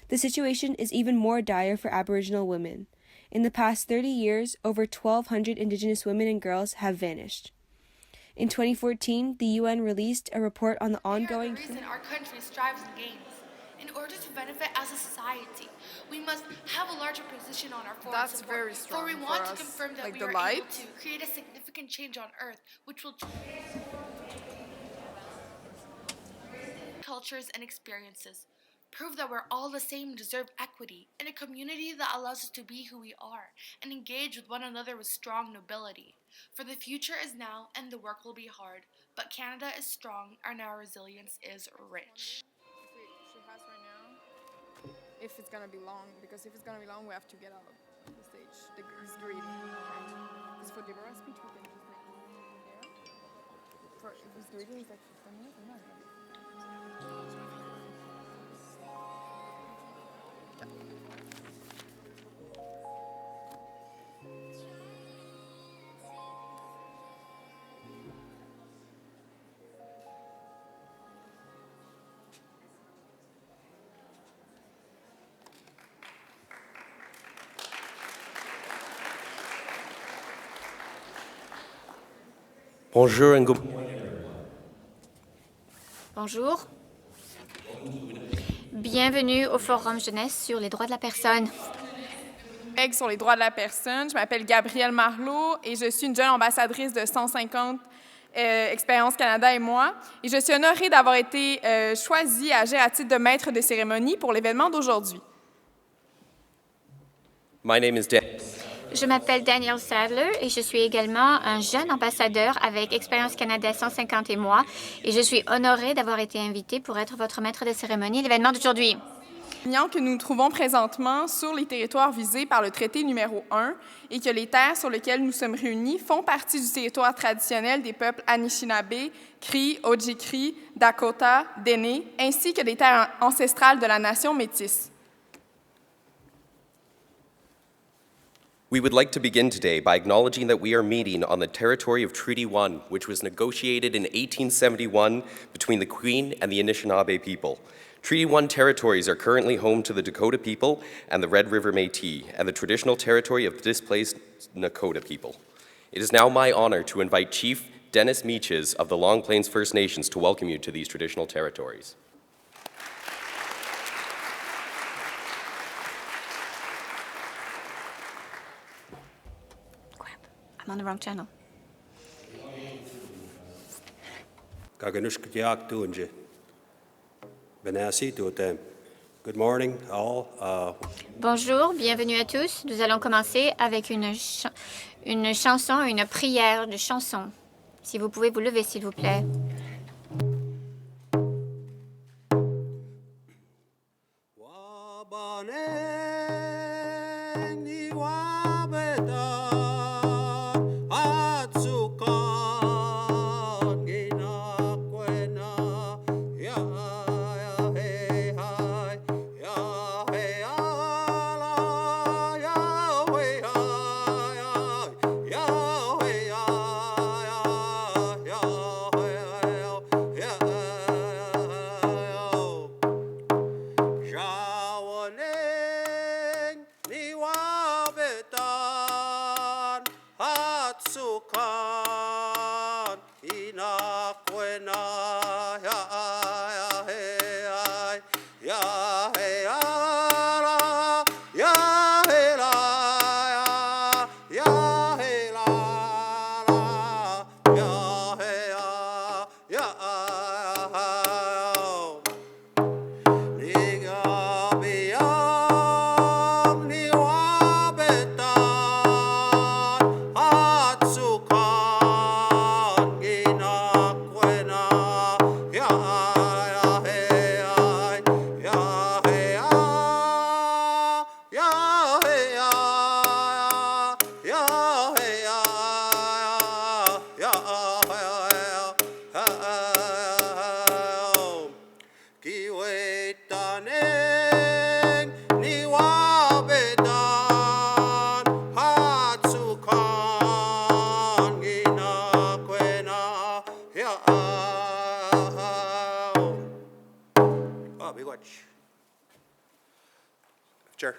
The situation is even more dire for Aboriginal women. In the past 30 years, over 1,200 Indigenous women and girls have vanished. In 2014, the UN released a report on the ongoing... They are the reason our country strives and gains. In order to benefit as a society, we must have a larger position on our foreign support. Very strong for we want to confirm that we are able to create a significant change on Earth, which will cultures and experiences. Prove that we're all the same and deserve equity in a community that allows us to be who we are and engage with one another with strong nobility. For the future is now and the work will be hard, but Canada is strong and our resilience is rich. She has right now. If it's gonna be long, because if it's gonna be long, we have to get out of the stage. This greeting, right? Because for Deborah's speech, we can just like there. For this greeting is like 15 minutes. I'm not gonna be. Bonjour and good Bonjour. Bienvenue au Forum Jeunesse sur les droits de la personne. Sur les droits de la personne, je m'appelle Gabrielle Marleau et je suis une jeune ambassadrice de 150 Expérience Canada et moi. Et je suis honorée d'avoir été choisie à agir à titre de maître de cérémonie pour l'événement d'aujourd'hui. My name is Dan. Je m'appelle Danielle Sadler et je suis également un jeune ambassadeur avec Expérience Canada 150 et moi. Et je suis honorée d'avoir été invitée pour être votre maître de cérémonie à l'événement d'aujourd'hui. Que nous nous trouvons présentement sur les territoires visés par le traité numéro 1 et que les terres sur lesquelles nous sommes réunis font partie du territoire traditionnel des peuples Anishinaabe, Cri, Ojibwe, Dakota, Dene, ainsi que des terres ancestrales de la nation métisse. We would like to begin today by acknowledging that we are meeting on the territory of Treaty 1, which was negotiated in 1871 between the Queen and the Anishinaabe people. Treaty 1 territories are currently home to the Dakota people and the Red River Métis, and the traditional territory of the displaced Nakota people. It is now my honor to invite Chief Dennis Meaches of the Long Plains First Nations to welcome you to these traditional territories. I'm on the wrong channel. Good morning, all. Bonjour, bienvenue à tous. Nous allons commencer avec une chanson, une prière de chanson. Si vous pouvez vous lever, s'il vous plaît. Chair.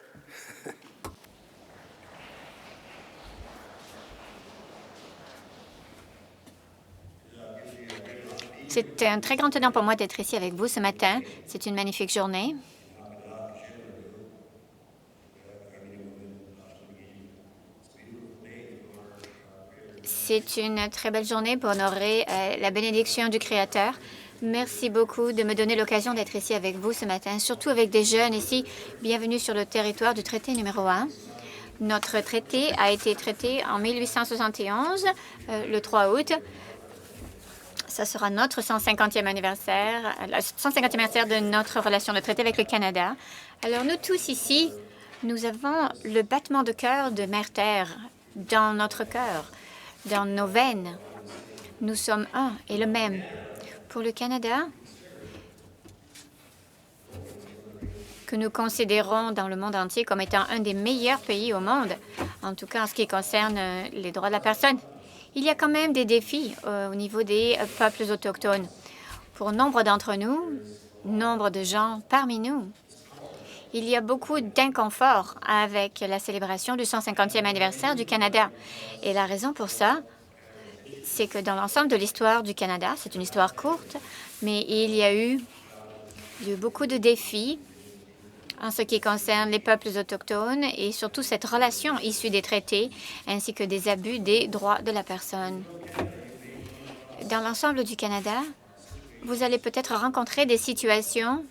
C'est un très grand honneur pour moi d'être ici avec vous ce matin. C'est une magnifique journée. C'est une très belle journée pour honorer la bénédiction du Créateur. Merci beaucoup de me donner l'occasion d'être ici avec vous ce matin, surtout avec des jeunes ici. Bienvenue sur le territoire du traité numéro 1. Notre traité a été traité en 1871, le 3 août. Ça sera notre 150e anniversaire, le 150e anniversaire de notre relation de traité avec le Canada. Alors, nous tous ici, nous avons le battement de cœur de Mère Terre dans notre cœur, dans nos veines. Nous sommes un et le même. Pour le Canada, que nous considérons dans le monde entier comme étant un des meilleurs pays au monde, en tout cas en ce qui concerne les droits de la personne, il y a quand même des défis au niveau des peuples autochtones. Pour nombre d'entre nous, nombre de gens parmi nous, il y a beaucoup d'inconfort avec la célébration du 150e anniversaire du Canada. Et la raison pour ça, c'est que dans l'ensemble de l'histoire du Canada, c'est une histoire courte, mais il y a eu beaucoup de défis en ce qui concerne les peuples autochtones et surtout cette relation issue des traités, ainsi que des abus des droits de la personne. Dans l'ensemble du Canada, vous allez peut-être rencontrer des situations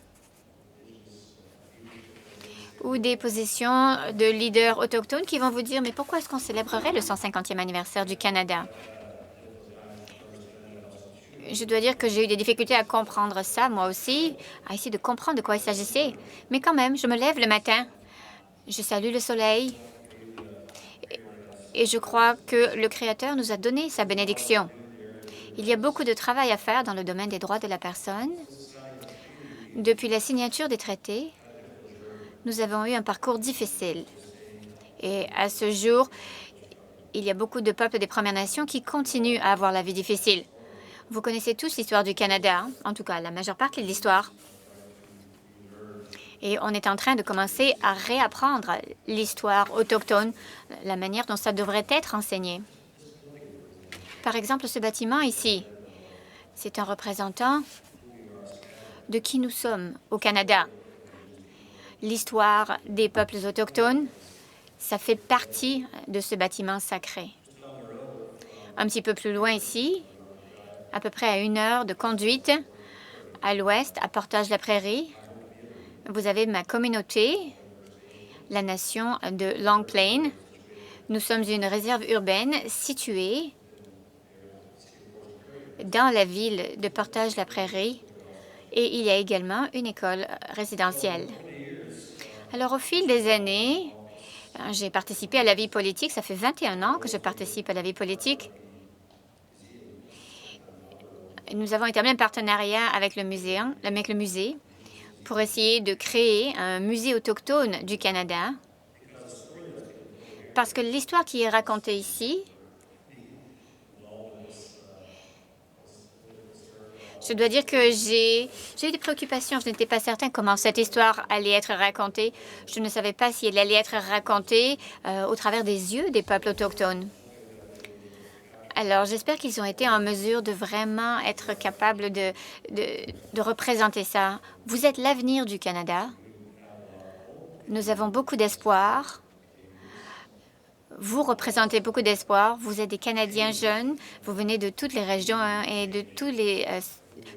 ou des positions de leaders autochtones qui vont vous dire « Mais pourquoi est-ce qu'on célébrerait le 150e anniversaire du Canada? » Je dois dire que j'ai eu des difficultés à comprendre ça, moi aussi, à essayer de comprendre de quoi il s'agissait. Mais quand même, je me lève le matin, je salue le soleil et je crois que le Créateur nous a donné sa bénédiction. Il y a beaucoup de travail à faire dans le domaine des droits de la personne. Depuis la signature des traités, nous avons eu un parcours difficile. Et à ce jour, il y a beaucoup de peuples des Premières Nations qui continuent à avoir la vie difficile. Vous connaissez tous l'histoire du Canada, hein? En tout cas la majeure partie de l'histoire. Et on est en train de commencer à réapprendre l'histoire autochtone, la manière dont ça devrait être enseigné. Par exemple, ce bâtiment ici, c'est un représentant de qui nous sommes au Canada. L'histoire des peuples autochtones, ça fait partie de ce bâtiment sacré. Un petit peu plus loin ici, à peu près à 1 heure de conduite à l'ouest, à Portage-la-Prairie, vous avez ma communauté, la nation de Long Plain. Nous sommes une réserve urbaine située dans la ville de Portage-la-Prairie et il y a également une école résidentielle. Alors, au fil des années, j'ai participé à la vie politique. Ça fait 21 ans que je participe à la vie politique. Nous avons établi un partenariat avec le musée pour essayer de créer un musée autochtone du Canada. Parce que l'histoire qui est racontée ici, je dois dire que j'ai eu des préoccupations. Je n'étais pas certain comment cette histoire allait être racontée. Je ne savais pas si elle allait être racontée au travers des yeux des peuples autochtones. Alors, j'espère qu'ils ont été en mesure de vraiment être capables de représenter ça. Vous êtes l'avenir du Canada. Nous avons beaucoup d'espoir. Vous représentez beaucoup d'espoir. Vous êtes des Canadiens jeunes. Vous venez de toutes les régions et de toutes les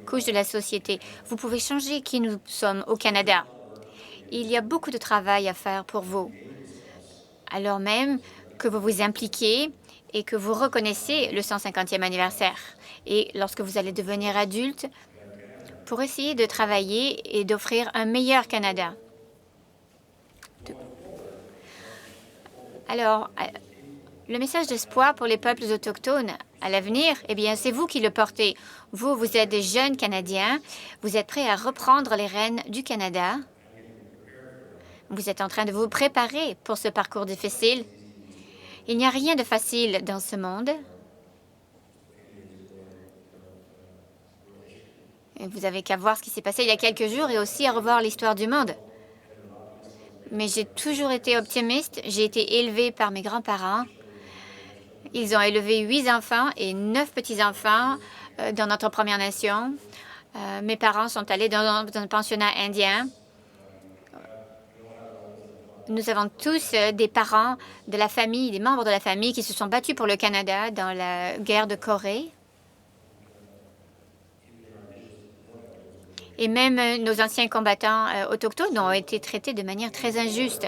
couches de la société. Vous pouvez changer qui nous sommes au Canada. Il y a beaucoup de travail à faire pour vous. Alors même que vous vous impliquez et que vous reconnaissez le 150e anniversaire. Et lorsque vous allez devenir adulte, pour essayer de travailler et d'offrir un meilleur Canada. Alors, le message d'espoir pour les peuples autochtones à l'avenir, eh bien, c'est vous qui le portez. Vous êtes des jeunes Canadiens. Vous êtes prêts à reprendre les rênes du Canada. Vous êtes en train de vous préparer pour ce parcours difficile. Il n'y a rien de facile dans ce monde. Et vous avez qu'à voir ce qui s'est passé il y a quelques jours et aussi à revoir l'histoire du monde. Mais j'ai toujours été optimiste. J'ai été élevée par mes grands-parents. Ils ont élevé 8 enfants et 9 petits-enfants dans notre Première Nation. Mes parents sont allés dans un pensionnat indien. Nous avons tous des parents de la famille, des membres de la famille qui se sont battus pour le Canada dans la guerre de Corée. Et même nos anciens combattants autochtones ont été traités de manière très injuste.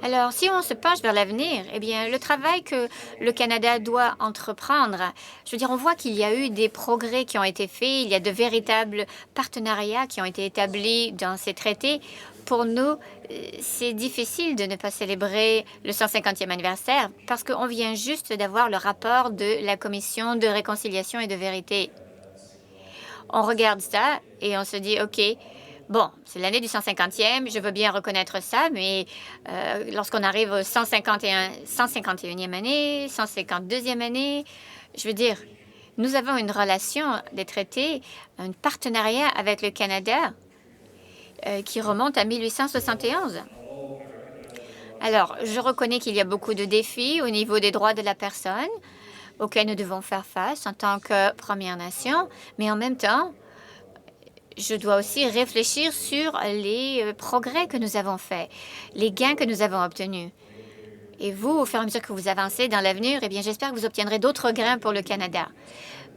Alors, si on se penche vers l'avenir, eh bien, le travail que le Canada doit entreprendre, je veux dire, on voit qu'il y a eu des progrès qui ont été faits, il y a de véritables partenariats qui ont été établis dans ces traités. Pour nous, c'est difficile de ne pas célébrer le 150e anniversaire parce qu'on vient juste d'avoir le rapport de la Commission de réconciliation et de vérité. On regarde ça et on se dit, OK, bon, c'est l'année du 150e, je veux bien reconnaître ça, mais lorsqu'on arrive au 151e année, 152e année, je veux dire, nous avons une relation des traités, un partenariat avec le Canada qui remonte à 1871. Alors, je reconnais qu'il y a beaucoup de défis au niveau des droits de la personne auxquels nous devons faire face en tant que Première Nation, mais en même temps, je dois aussi réfléchir sur les progrès que nous avons faits, les gains que nous avons obtenus. Et vous, au fur et à mesure que vous avancez dans l'avenir, eh bien, j'espère que vous obtiendrez d'autres gains pour le Canada.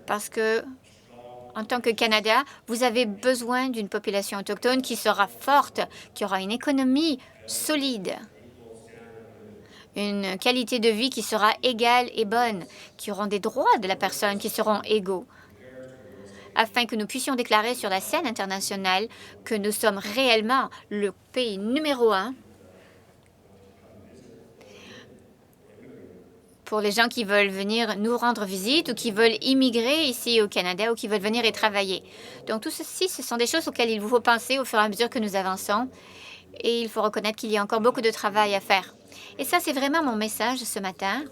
Parce que, en tant que Canada, vous avez besoin d'une population autochtone qui sera forte, qui aura une économie solide, une qualité de vie qui sera égale et bonne, qui auront des droits de la personne qui seront égaux, afin que nous puissions déclarer sur la scène internationale que nous sommes réellement le pays numéro 1 pour les gens qui veulent venir nous rendre visite ou qui veulent immigrer ici au Canada ou qui veulent venir y travailler. Donc, tout ceci, ce sont des choses auxquelles il vous faut penser au fur et à mesure que nous avançons. Et il faut reconnaître qu'il y a encore beaucoup de travail à faire. Et ça, c'est vraiment mon message ce matin.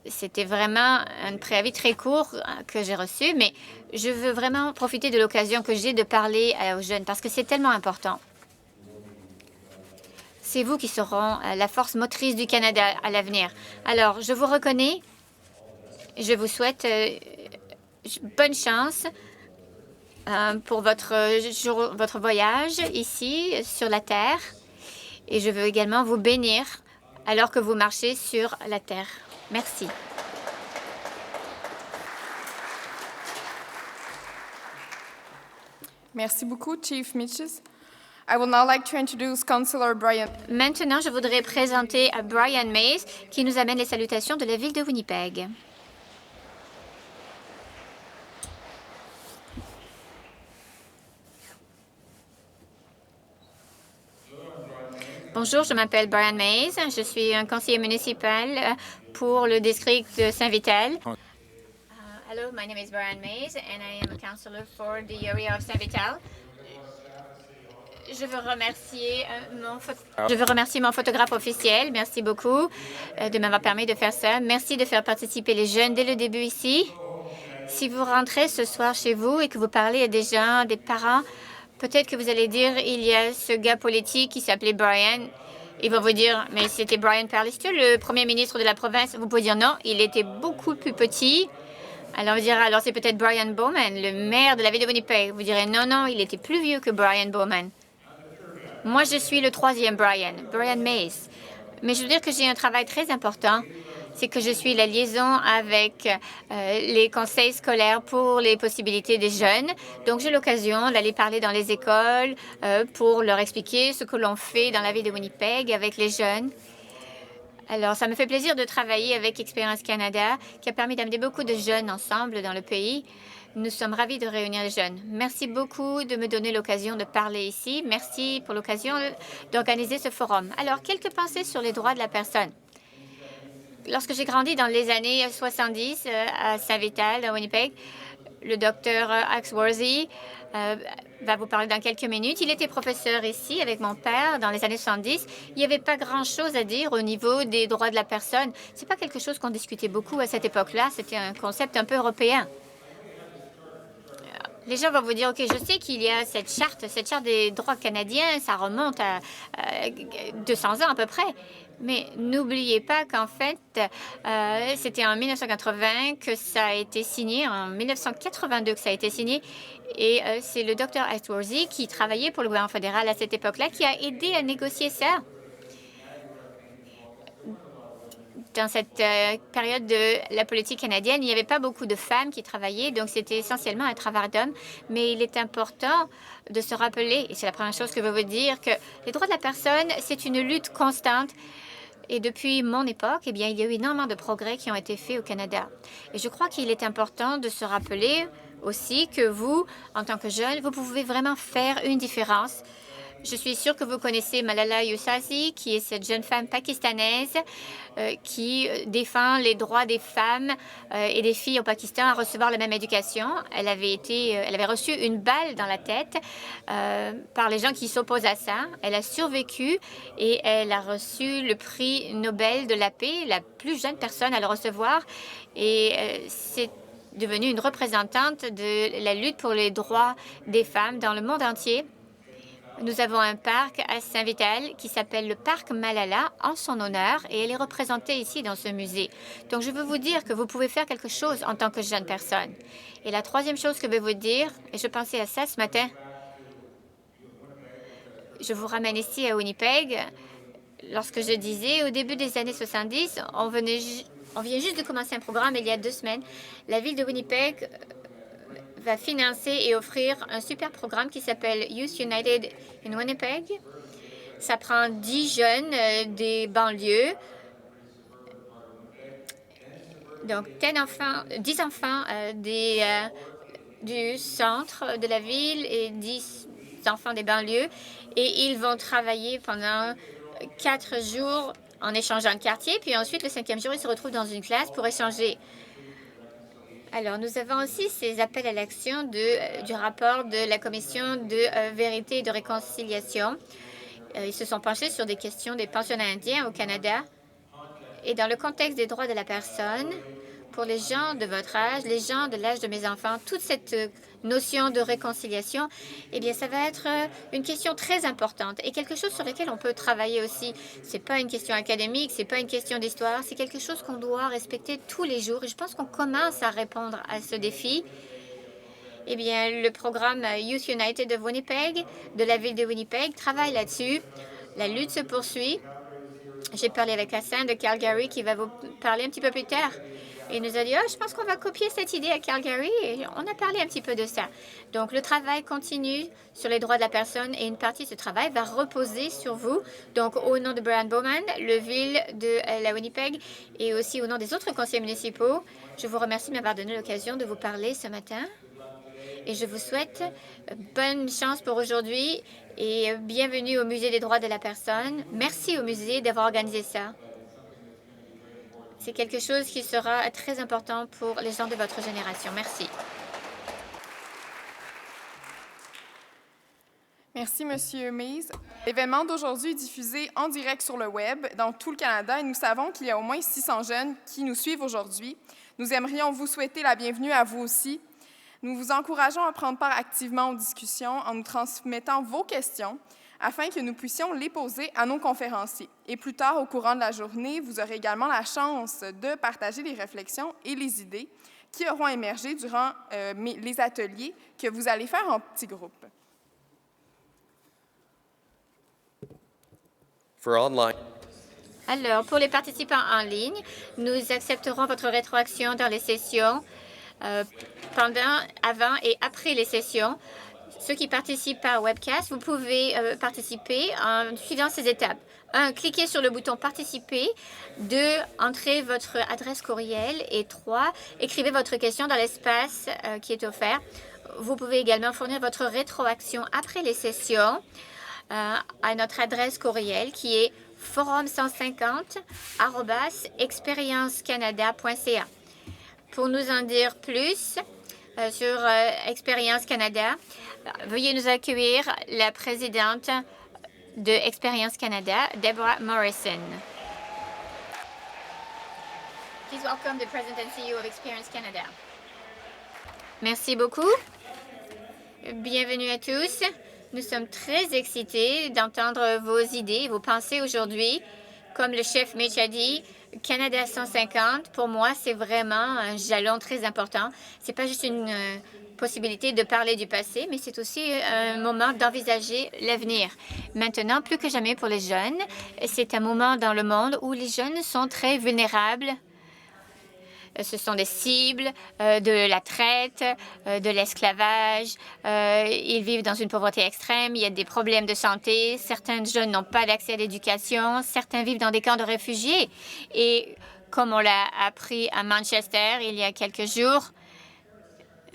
C'était vraiment un préavis très court que j'ai reçu, mais je veux vraiment profiter de l'occasion que j'ai de parler aux jeunes parce que c'est tellement important. C'est vous qui seront la force motrice du Canada à l'avenir. Alors, je vous reconnais. Je vous souhaite bonne chance pour votre voyage ici sur la Terre. Et je veux également vous bénir alors que vous marchez sur la Terre. Merci. Merci beaucoup, Chief Mitches. I would now like to introduce Councillor Brian. Maintenant, je voudrais présenter à Brian Mays qui nous amène les salutations de la ville de Winnipeg. Bonjour, je m'appelle Brian Mays. Je suis un conseiller municipal pour le district de Saint-Vital. Hello, my name is Brian Mays and I am a councillor for the area of Saint-Vital. Je veux remercier mon photographe officiel. Merci beaucoup de m'avoir permis de faire ça. Merci de faire participer les jeunes dès le début ici. Si vous rentrez ce soir chez vous et que vous parlez à des gens, des parents, peut-être que vous allez dire, il y a ce gars politique qui s'appelait Brian. Ils vont vous dire, mais c'était Brian Pallister, le premier ministre de la province. Vous pouvez dire non, il était beaucoup plus petit. Alors, on dira, alors c'est peut-être Brian Bowman, le maire de la ville de Winnipeg. Vous direz, non, non, il était plus vieux que Brian Bowman. Moi, je suis le troisième Brian Mays. Mais je veux dire que j'ai un travail très important. C'est que je suis la liaison avec les conseils scolaires pour les possibilités des jeunes. Donc, j'ai l'occasion d'aller parler dans les écoles pour leur expliquer ce que l'on fait dans la ville de Winnipeg avec les jeunes. Alors, ça me fait plaisir de travailler avec Expérience Canada, qui a permis d'amener beaucoup de jeunes ensemble dans le pays. Nous sommes ravis de réunir les jeunes. Merci beaucoup de me donner l'occasion de parler ici. Merci pour l'occasion d'organiser ce forum. Alors, quelques pensées sur les droits de la personne. Lorsque j'ai grandi dans les années 70 à Saint-Vital, à Winnipeg, le docteur Axworthy va vous parler dans quelques minutes. Il était professeur ici avec mon père dans les années 70. Il n'y avait pas grand-chose à dire au niveau des droits de la personne. Ce n'est pas quelque chose qu'on discutait beaucoup à cette époque-là. C'était un concept un peu européen. Les gens vont vous dire, OK, je sais qu'il y a cette charte des droits canadiens, ça remonte à 200 ans à peu près. Mais n'oubliez pas qu'en fait, c'était en 1980 que ça a été signé, en 1982 que ça a été signé. Et c'est le Dr. Ashworthy qui travaillait pour le gouvernement fédéral à cette époque-là qui a aidé à négocier ça. Dans cette période de la politique canadienne, il n'y avait pas beaucoup de femmes qui travaillaient, donc c'était essentiellement un travail d'hommes. Mais il est important de se rappeler, et c'est la première chose que je veux vous dire, que les droits de la personne, c'est une lutte constante. Et depuis mon époque, eh bien, il y a eu énormément de progrès qui ont été faits au Canada. Et je crois qu'il est important de se rappeler aussi que vous, en tant que jeune, vous pouvez vraiment faire une différence. Je suis sûre que vous connaissez Malala Yousafzai, qui est cette jeune femme pakistanaise qui défend les droits des femmes et des filles au Pakistan à recevoir la même éducation. Elle avait reçu une balle dans la tête par les gens qui s'opposent à ça. Elle a survécu et elle a reçu le prix Nobel de la paix, la plus jeune personne à le recevoir. Et c'est devenue une représentante de la lutte pour les droits des femmes dans le monde entier. Nous avons un parc à Saint-Vital qui s'appelle le parc Malala en son honneur et elle est représentée ici dans ce musée. Donc, je veux vous dire que vous pouvez faire quelque chose en tant que jeune personne. Et la troisième chose que je vais vous dire, et je pensais à ça ce matin, je vous ramène ici à Winnipeg. Lorsque je disais, au début des années 70, on vient juste de commencer un programme il y a 2 semaines. La ville de Winnipeg va financer et offrir un super programme qui s'appelle Youth United in Winnipeg. Ça prend 10 jeunes des banlieues, donc 10 enfants du centre de la ville et 10 enfants des banlieues. Et ils vont travailler pendant 4 jours en échangeant de quartier. Puis ensuite, le 5e jour, ils se retrouvent dans une classe pour échanger. Alors, nous avons aussi ces appels à l'action du rapport de la Commission de vérité et de réconciliation. Ils se sont penchés sur des questions des pensionnats indiens au Canada. Et dans le contexte des droits de la personne, pour les gens de votre âge, les gens de l'âge de mes enfants, toute cette notion de réconciliation, eh bien, ça va être une question très importante et quelque chose sur lequel on peut travailler aussi. C'est pas une question académique, c'est pas une question d'histoire, c'est quelque chose qu'on doit respecter tous les jours. Et je pense qu'on commence à répondre à ce défi. Eh bien, le programme Youth United de Winnipeg, de la ville de Winnipeg, travaille là-dessus. La lutte se poursuit. J'ai parlé avec Hassan de Calgary qui va vous parler un petit peu plus tard. Il nous a dit, je pense qu'on va copier cette idée à Calgary et on a parlé un petit peu de ça. Donc, le travail continue sur les droits de la personne et une partie de ce travail va reposer sur vous. Donc, au nom de Brian Bowman, le ville de la Winnipeg et aussi au nom des autres conseillers municipaux, je vous remercie de m'avoir donné l'occasion de vous parler ce matin. Et je vous souhaite bonne chance pour aujourd'hui et bienvenue au Musée des droits de la personne. Merci au musée d'avoir organisé ça. C'est quelque chose qui sera très important pour les gens de votre génération. Merci. Merci, Monsieur Mays. L'événement d'aujourd'hui est diffusé en direct sur le web dans tout le Canada et nous savons qu'il y a au moins 600 jeunes qui nous suivent aujourd'hui. Nous aimerions vous souhaiter la bienvenue à vous aussi. Nous vous encourageons à prendre part activement aux discussions en nous transmettant vos questions afin que nous puissions les poser à nos conférenciers. Et plus tard, au courant de la journée, vous aurez également la chance de partager les réflexions et les idées qui auront émergé durant les ateliers que vous allez faire en petits groupes. Alors, pour les participants en ligne, nous accepterons votre rétroaction dans les sessions pendant, avant et après les sessions. Ceux qui participent par webcast, vous pouvez participer en suivant ces étapes. 1. Cliquez sur le bouton « Participer ». 2. Entrez votre adresse courriel. Et 3. Écrivez votre question dans l'espace qui est offert. Vous pouvez également fournir votre rétroaction après les sessions à notre adresse courriel qui est forum150@experiencecanada.ca. Pour nous en dire plus sur Expérience Canada, veuillez nous accueillir la présidente de Expérience Canada, Deborah Morrison. Please welcome the President and CEO of Experience Canada. Merci beaucoup. Bienvenue à tous. Nous sommes très excités d'entendre vos idées, vos pensées aujourd'hui. Comme le chef Mitch a dit, Canada 150, pour moi, c'est vraiment un jalon très important. C'est pas juste une possibilité de parler du passé, mais c'est aussi un moment d'envisager l'avenir. Maintenant, plus que jamais pour les jeunes, c'est un moment dans le monde où les jeunes sont très vulnérables. Ce sont des cibles de la traite, de l'esclavage. Ils vivent dans une pauvreté extrême. Il y a des problèmes de santé. Certains jeunes n'ont pas d'accès à l'éducation. Certains vivent dans des camps de réfugiés. Et comme on l'a appris à Manchester il y a quelques jours,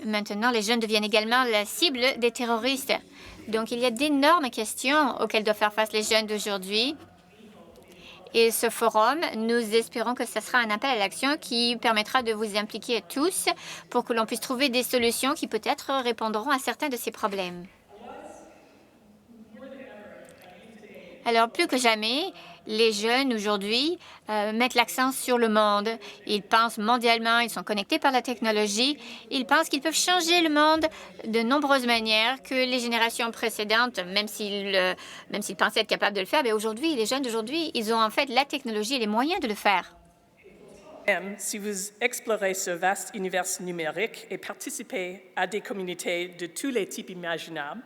maintenant, les jeunes deviennent également la cible des terroristes. Donc, il y a d'énormes questions auxquelles doivent faire face les jeunes d'aujourd'hui. Et ce forum, nous espérons que ce sera un appel à l'action qui permettra de vous impliquer tous pour que l'on puisse trouver des solutions qui peut-être répondront à certains de ces problèmes. Alors, plus que jamais, les jeunes aujourd'hui mettent l'accent sur le monde. Ils pensent mondialement, ils sont connectés par la technologie. Ils pensent qu'ils peuvent changer le monde de nombreuses manières que les générations précédentes, même s'ils pensaient être capables de le faire, mais aujourd'hui, les jeunes d'aujourd'hui, ils ont en fait la technologie et les moyens de le faire. Même si vous explorez ce vaste univers numérique et participez à des communautés de tous les types imaginables,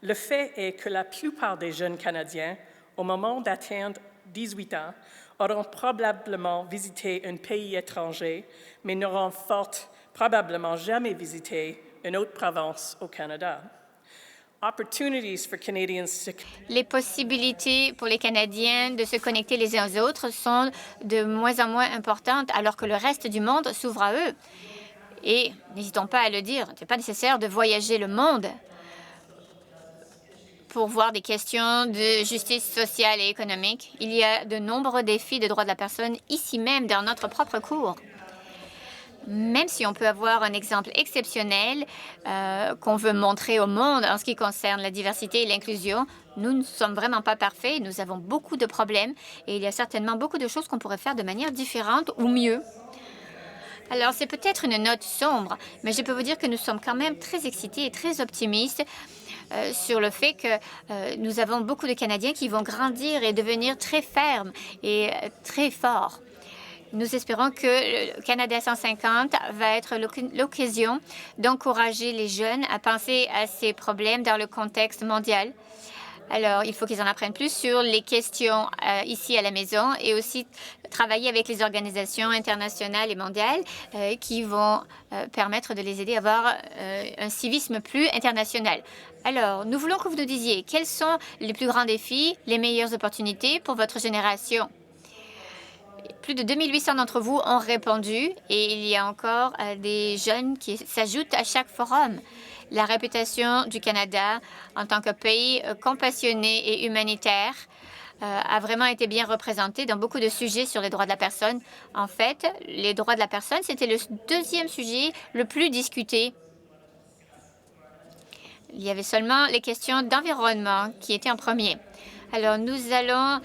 le fait est que la plupart des jeunes Canadiens, au moment d'atteindre 18 ans, auront probablement visité un pays étranger, mais n'auront fort probablement jamais visité une autre province au Canada. Les possibilités pour les Canadiens de se connecter les uns aux autres sont de moins en moins importantes, alors que le reste du monde s'ouvre à eux. Et n'hésitons pas à le dire, ce n'est pas nécessaire de voyager le monde pour voir des questions de justice sociale et économique. Il y a de nombreux défis de droits de la personne ici même, dans notre propre cour. Même si on peut avoir un exemple exceptionnel qu'on veut montrer au monde en ce qui concerne la diversité et l'inclusion, nous ne sommes vraiment pas parfaits. Nous avons beaucoup de problèmes et il y a certainement beaucoup de choses qu'on pourrait faire de manière différente ou mieux. Alors, c'est peut-être une note sombre, mais je peux vous dire que nous sommes quand même très excités et très optimistes sur le fait que nous avons beaucoup de Canadiens qui vont grandir et devenir très fermes et très forts. Nous espérons que le Canada 150 va être l'occasion d'encourager les jeunes à penser à ces problèmes dans le contexte mondial. Alors, il faut qu'ils en apprennent plus sur les questions ici à la maison et aussi travailler avec les organisations internationales et mondiales qui vont permettre de les aider à avoir un civisme plus international. Alors, nous voulons que vous nous disiez quels sont les plus grands défis, les meilleures opportunités pour votre génération. Plus de 2800 d'entre vous ont répondu et il y a encore des jeunes qui s'ajoutent à chaque forum. La réputation du Canada en tant que pays compassionné et humanitaire a vraiment été bien représentée dans beaucoup de sujets sur les droits de la personne. En fait, les droits de la personne, c'était le deuxième sujet le plus discuté. Il y avait seulement les questions d'environnement qui étaient en premier. Alors, nous allons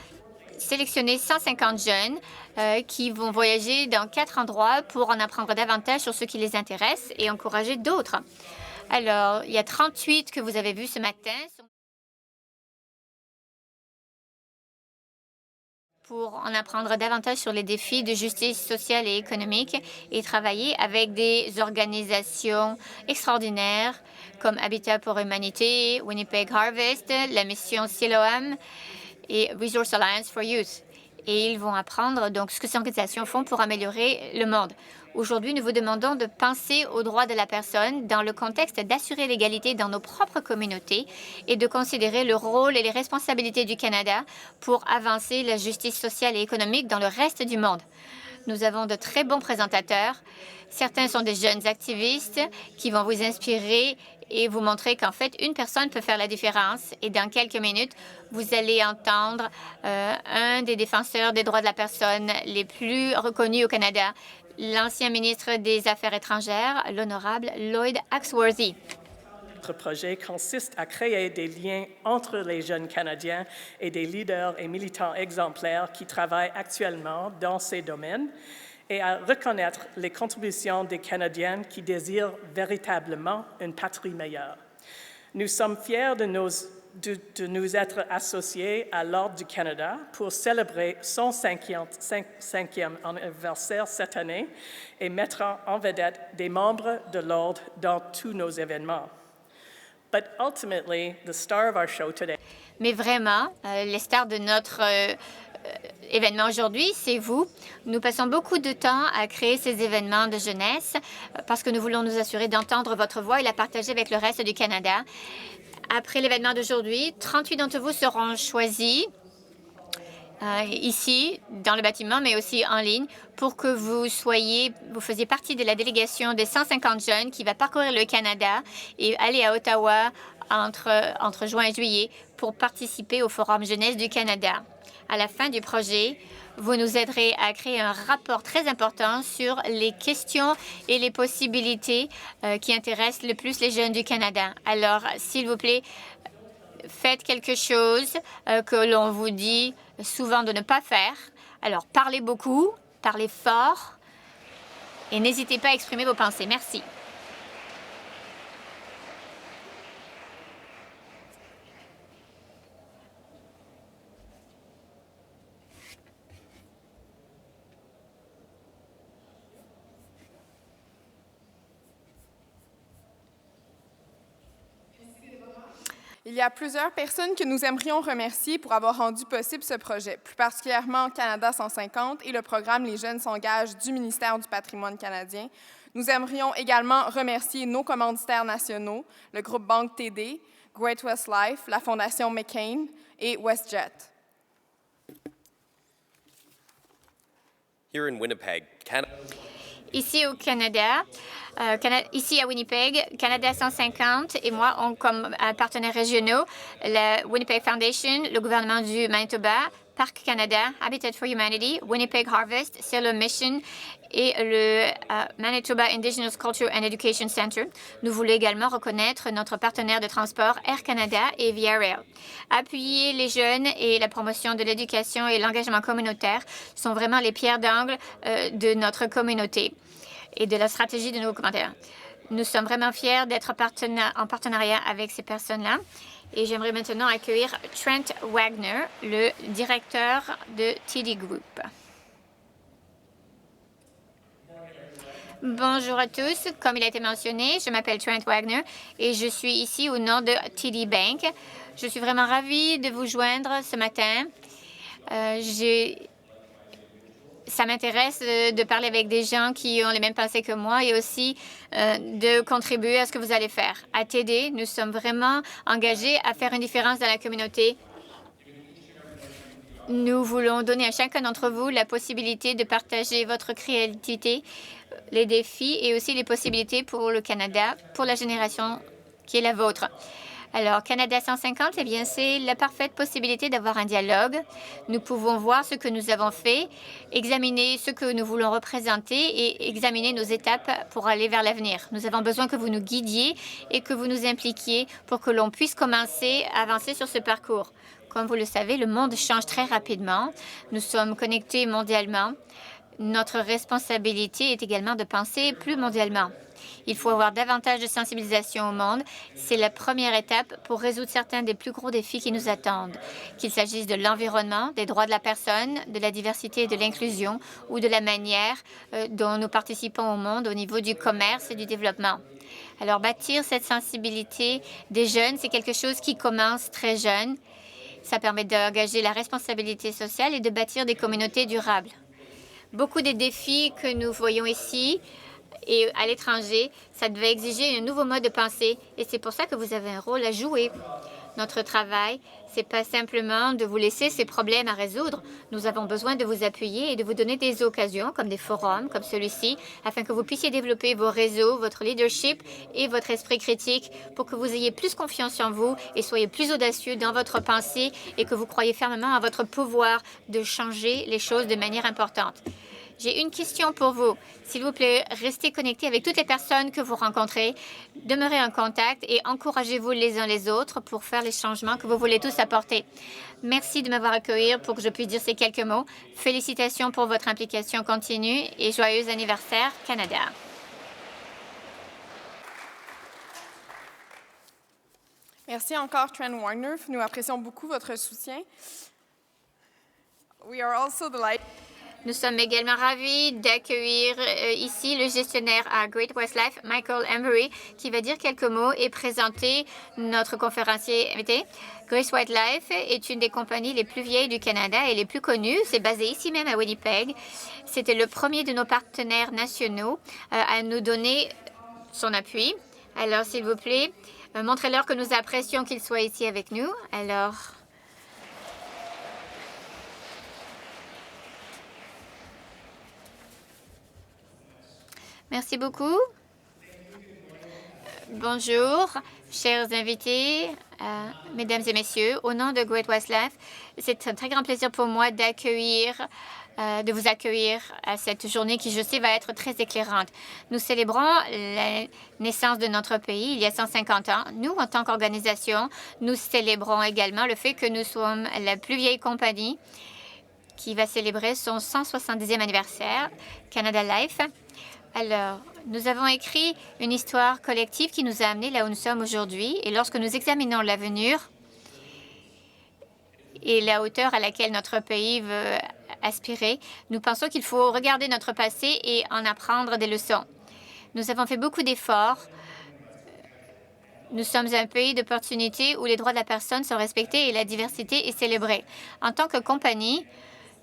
sélectionner 150 jeunes qui vont voyager dans 4 endroits pour en apprendre davantage sur ce qui les intéresse et encourager d'autres. Alors, il y a 38 que vous avez vus ce matin pour en apprendre davantage sur les défis de justice sociale et économique et travailler avec des organisations extraordinaires comme Habitat pour Humanité, Winnipeg Harvest, la mission Siloam et Resource Alliance for Youth. Et ils vont apprendre donc ce que ces organisations font pour améliorer le monde. Aujourd'hui, nous vous demandons de penser aux droits de la personne dans le contexte d'assurer l'égalité dans nos propres communautés et de considérer le rôle et les responsabilités du Canada pour avancer la justice sociale et économique dans le reste du monde. Nous avons de très bons présentateurs. Certains sont des jeunes activistes qui vont vous inspirer et vous montrer qu'en fait, une personne peut faire la différence. Et dans quelques minutes, vous allez entendre un des défenseurs des droits de la personne les plus reconnus au Canada, l'ancien ministre des Affaires étrangères, l'honorable Lloyd Axworthy. Notre projet consiste à créer des liens entre les jeunes Canadiens et des leaders et militants exemplaires qui travaillent actuellement dans ces domaines et à reconnaître les contributions des Canadiens qui désirent véritablement une patrie meilleure. Nous sommes fiers de nous être associés à l'Ordre du Canada pour célébrer son 5e anniversaire cette année et mettre en vedette des membres de l'Ordre dans tous nos événements. But ultimately, the star of our show today. Mais vraiment, les stars de notre événement aujourd'hui, c'est vous. Nous passons beaucoup de temps à créer ces événements de jeunesse parce que nous voulons nous assurer d'entendre votre voix et la partager avec le reste du Canada. Après l'événement d'aujourd'hui, 38 d'entre vous seront choisis ici, dans le bâtiment, mais aussi en ligne, pour que vous faisiez partie de la délégation des 150 jeunes qui va parcourir le Canada et aller à Ottawa entre juin et juillet pour participer au Forum Jeunesse du Canada. À la fin du projet, vous nous aiderez à créer un rapport très important sur les questions et les possibilités qui intéressent le plus les jeunes du Canada. Alors, s'il vous plaît, faites quelque chose que l'on vous dit souvent de ne pas faire. Alors, parlez beaucoup, parlez fort et n'hésitez pas à exprimer vos pensées. Merci. Il y a plusieurs personnes que nous aimerions remercier pour avoir rendu possible ce projet, plus particulièrement Canada 150 et le programme Les Jeunes s'engagent du ministère du Patrimoine canadien. Nous aimerions également remercier nos commanditaires nationaux, le groupe Banque TD, Great West Life, la Fondation McCain et WestJet. Here in Winnipeg, Canada. Ici au Canada, ici à Winnipeg, Canada 150 et moi ont comme partenaires régionaux la Winnipeg Foundation, le gouvernement du Manitoba, Parc Canada, Habitat for Humanity, Winnipeg Harvest, Sailor Mission et le Manitoba Indigenous Culture and Education Center. Nous voulons également reconnaître notre partenaire de transport Air Canada et Via Rail. Appuyer les jeunes et la promotion de l'éducation et l'engagement communautaire sont vraiment les pierres d'angle de notre communauté et de la stratégie de nos commentaires. Nous sommes vraiment fiers d'être en partenariat avec ces personnes-là. Et j'aimerais maintenant accueillir Trent Wagner, le directeur de TD Group. Bonjour à tous. Comme il a été mentionné, je m'appelle Trent Wagner et je suis ici au nom de TD Bank. Je suis vraiment ravie de vous joindre ce matin. Ça m'intéresse de parler avec des gens qui ont les mêmes pensées que moi et aussi de contribuer à ce que vous allez faire. À TD, nous sommes vraiment engagés à faire une différence dans la communauté. Nous voulons donner à chacun d'entre vous la possibilité de partager votre créativité, les défis et aussi les possibilités pour le Canada, pour la génération qui est la vôtre. Alors, Canada 150, eh bien, c'est la parfaite possibilité d'avoir un dialogue. Nous pouvons voir ce que nous avons fait, examiner ce que nous voulons représenter et examiner nos étapes pour aller vers l'avenir. Nous avons besoin que vous nous guidiez et que vous nous impliquiez pour que l'on puisse commencer à avancer sur ce parcours. Comme vous le savez, le monde change très rapidement. Nous sommes connectés mondialement. Notre responsabilité est également de penser plus mondialement. Il faut avoir davantage de sensibilisation au monde. C'est la première étape pour résoudre certains des plus gros défis qui nous attendent, qu'il s'agisse de l'environnement, des droits de la personne, de la diversité et de l'inclusion ou de la manière dont nous participons au monde au niveau du commerce et du développement. Alors, bâtir cette sensibilité des jeunes, c'est quelque chose qui commence très jeune. Ça permet d'engager la responsabilité sociale et de bâtir des communautés durables. Beaucoup des défis que nous voyons ici et à l'étranger, ça devait exiger un nouveau mode de pensée et c'est pour ça que vous avez un rôle à jouer. Notre travail, c'est pas simplement de vous laisser ces problèmes à résoudre. Nous avons besoin de vous appuyer et de vous donner des occasions, comme des forums, comme celui-ci, afin que vous puissiez développer vos réseaux, votre leadership et votre esprit critique pour que vous ayez plus confiance en vous et soyez plus audacieux dans votre pensée et que vous croyez fermement à votre pouvoir de changer les choses de manière importante. J'ai une question pour vous. S'il vous plaît, restez connectés avec toutes les personnes que vous rencontrez. Demeurez en contact et encouragez-vous les uns les autres pour faire les changements que vous voulez tous apporter. Merci de m'avoir accueilli pour que je puisse dire ces quelques mots. Félicitations pour votre implication continue et joyeux anniversaire, Canada. Merci encore, Trent Warner. Nous apprécions beaucoup votre soutien. We are also delighted. Nous sommes également ravis d'accueillir ici le gestionnaire à Great West Life, Michael Emery, qui va dire quelques mots et présenter notre conférencier invité. Great West Life est une des compagnies les plus vieilles du Canada et les plus connues. C'est basé ici même à Winnipeg. C'était le premier de nos partenaires nationaux à nous donner son appui. Alors, s'il vous plaît, montrez-leur que nous apprécions qu'ils soient ici avec nous. Alors... Merci beaucoup. Bonjour, chers invités, mesdames et messieurs. Au nom de Great West Life, c'est un très grand plaisir pour moi de vous accueillir à cette journée qui, je sais, va être très éclairante. Nous célébrons la naissance de notre pays il y a 150 ans. Nous, en tant qu'organisation, nous célébrons également le fait que nous sommes la plus vieille compagnie qui va célébrer son 170e anniversaire, Canada Life. Alors, nous avons écrit une histoire collective qui nous a amenés là où nous sommes aujourd'hui. Et lorsque nous examinons l'avenir et la hauteur à laquelle notre pays veut aspirer, nous pensons qu'il faut regarder notre passé et en apprendre des leçons. Nous avons fait beaucoup d'efforts. Nous sommes un pays d'opportunités où les droits de la personne sont respectés et la diversité est célébrée. En tant que compagnie,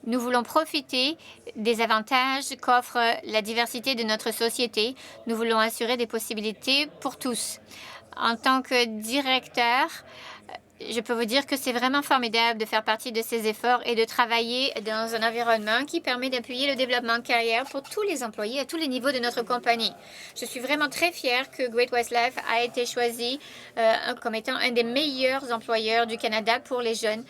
nous voulons profiter des avantages qu'offre la diversité de notre société. Nous voulons assurer des possibilités pour tous. En tant que directeur, je peux vous dire que c'est vraiment formidable de faire partie de ces efforts et de travailler dans un environnement qui permet d'appuyer le développement de carrière pour tous les employés à tous les niveaux de notre compagnie. Je suis vraiment très fière que Great West Life a été choisi comme étant un des meilleurs employeurs du Canada pour les jeunes,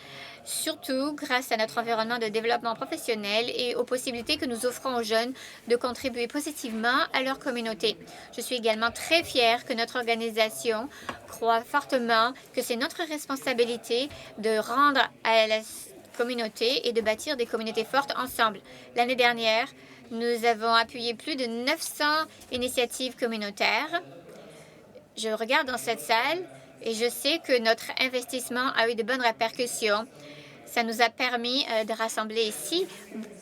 surtout grâce à notre environnement de développement professionnel et aux possibilités que nous offrons aux jeunes de contribuer positivement à leur communauté. Je suis également très fière que notre organisation croit fortement que c'est notre responsabilité de rendre à la communauté et de bâtir des communautés fortes ensemble. L'année dernière, nous avons appuyé plus de 900 initiatives communautaires. Je regarde dans cette salle et je sais que notre investissement a eu de bonnes répercussions. Ça nous a permis de rassembler ici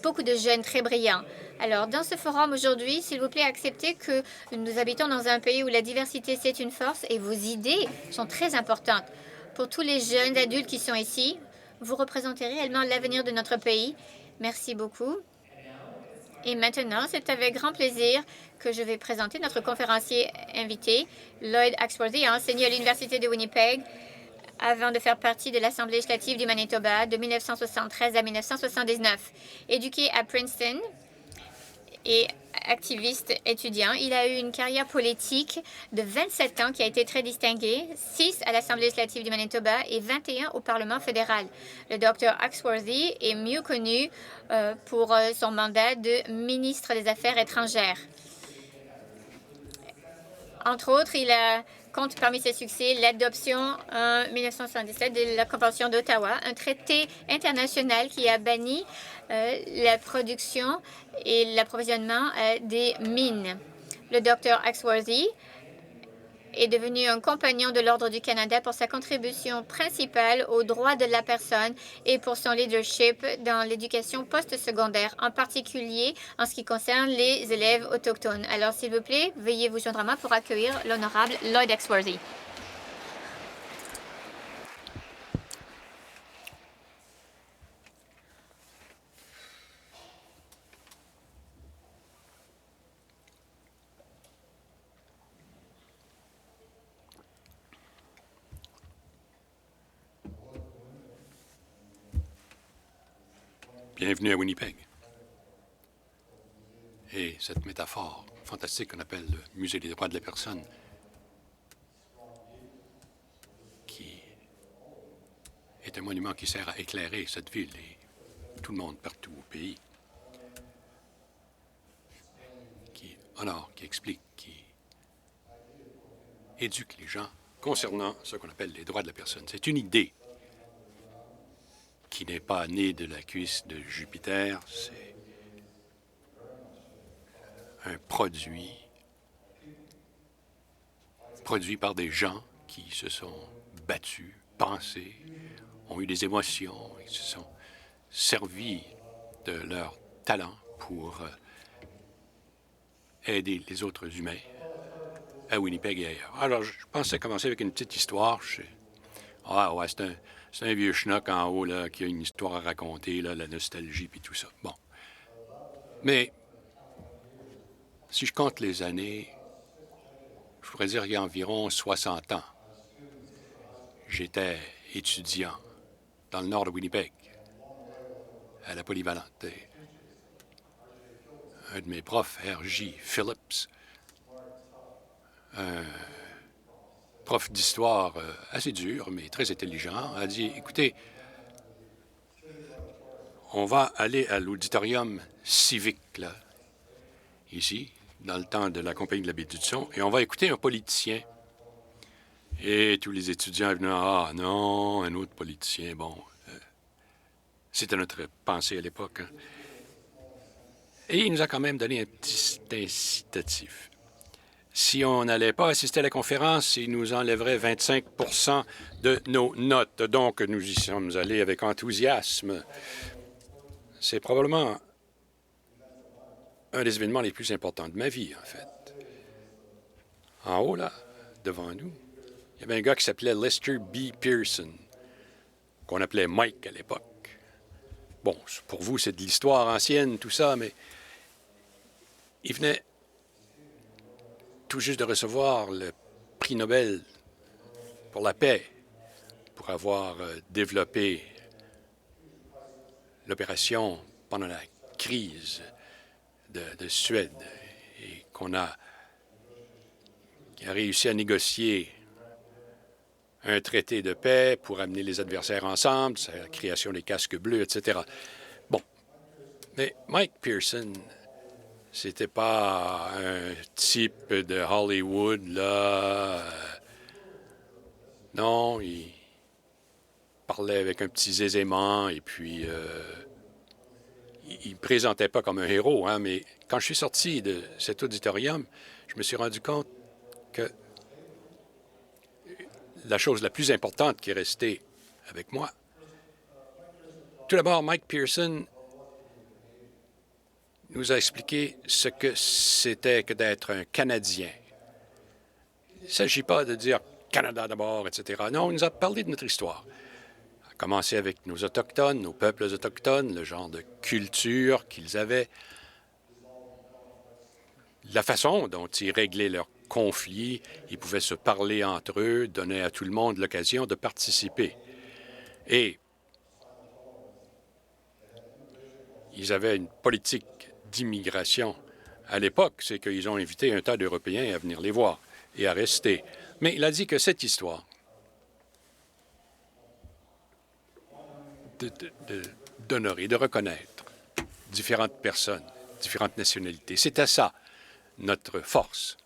beaucoup de jeunes très brillants. Alors, dans ce forum aujourd'hui, s'il vous plaît, acceptez que nous habitons dans un pays où la diversité, c'est une force et vos idées sont très importantes. Pour tous les jeunes adultes qui sont ici, vous représentez réellement l'avenir de notre pays. Merci beaucoup. Et maintenant, c'est avec grand plaisir que je vais présenter notre conférencier invité. Lloyd Axworthy a enseigné à l'Université de Winnipeg avant de faire partie de l'Assemblée législative du Manitoba de 1973 à 1979. Éduqué à Princeton et activiste étudiant, il a eu une carrière politique de 27 ans qui a été très distinguée, 6 à l'Assemblée législative du Manitoba et 21 au Parlement fédéral. Le Dr Axworthy est mieux connu pour son mandat de ministre des Affaires étrangères. Entre autres, il compte parmi ses succès l'adoption en 1977 de la Convention d'Ottawa, un traité international qui a banni la production et l'approvisionnement des mines. Le Dr Axworthy est devenu un compagnon de l'Ordre du Canada pour sa contribution principale aux droits de la personne et pour son leadership dans l'éducation postsecondaire, en particulier en ce qui concerne les élèves autochtones. Alors, s'il vous plaît, veuillez vous joindre à moi pour accueillir l'honorable Lloyd Axworthy. Bienvenue à Winnipeg. Et cette métaphore fantastique qu'on appelle le Musée des droits de la personne, qui est un monument qui sert à éclairer cette ville et tout le monde partout au pays, qui honore, qui explique, qui éduque les gens concernant ce qu'on appelle les droits de la personne. C'est une idée qui n'est pas né de la cuisse de Jupiter, c'est un produit par des gens qui se sont battu, pensé, ont eu des émotions, ils se sont servis de leur talent pour aider les autres humains à Winnipeg et ailleurs. Alors, je pensais commencer avec une petite histoire. Ah ouais, c'est un vieux schnock en haut là, qui a une histoire à raconter, là, la nostalgie puis tout ça. Bon. Mais si je compte les années, je pourrais dire qu'il y a environ 60 ans. J'étais étudiant dans le nord de Winnipeg, à la polyvalente. Et un de mes profs, R.J. Phillips, un prof d'histoire assez dur, mais très intelligent, a dit, écoutez, on va aller à l'auditorium civique, là, ici, dans le temps de la Compagnie de la baie d'Hudson, et on va écouter un politicien. Et tous les étudiants venaient, ah non, un autre politicien, bon. C'était notre pensée à l'époque. Hein. Et il nous a quand même donné un petit incitatif. Si on n'allait pas assister à la conférence, il nous enlèverait 25 de nos notes. Donc, nous y sommes allés avec enthousiasme. C'est probablement un des événements les plus importants de ma vie, en fait. En haut, là, devant nous, il y avait un gars qui s'appelait Lester B. Pearson, qu'on appelait Mike à l'époque. Bon, pour vous, c'est de l'histoire ancienne, tout ça, mais il venait tout juste de recevoir le prix Nobel pour la paix, pour avoir développé l'opération pendant la crise de Suède et qui a réussi à négocier un traité de paix pour amener les adversaires ensemble, c'est la création des casques bleus, etc. Bon, mais Mike Pearson, c'était pas un type de Hollywood, là. Non, il parlait avec un petit zézément et puis il ne présentait pas comme un héros, hein, mais quand je suis sorti de cet auditorium, je me suis rendu compte que la chose la plus importante qui est restée avec moi, tout d'abord, Mike Pearson nous a expliqué ce que c'était que d'être un Canadien. Il ne s'agit pas de dire Canada d'abord, etc. Non, il nous a parlé de notre histoire. A commencé avec nos Autochtones, nos peuples autochtones, le genre de culture qu'ils avaient, la façon dont ils réglaient leurs conflits, ils pouvaient se parler entre eux, donner à tout le monde l'occasion de participer. Et ils avaient une politique d'immigration à l'époque, c'est qu'ils ont invité un tas d'Européens à venir les voir et à rester. Mais il a dit que cette histoire d'honorer, de reconnaître différentes personnes, différentes nationalités, c'était ça, notre force.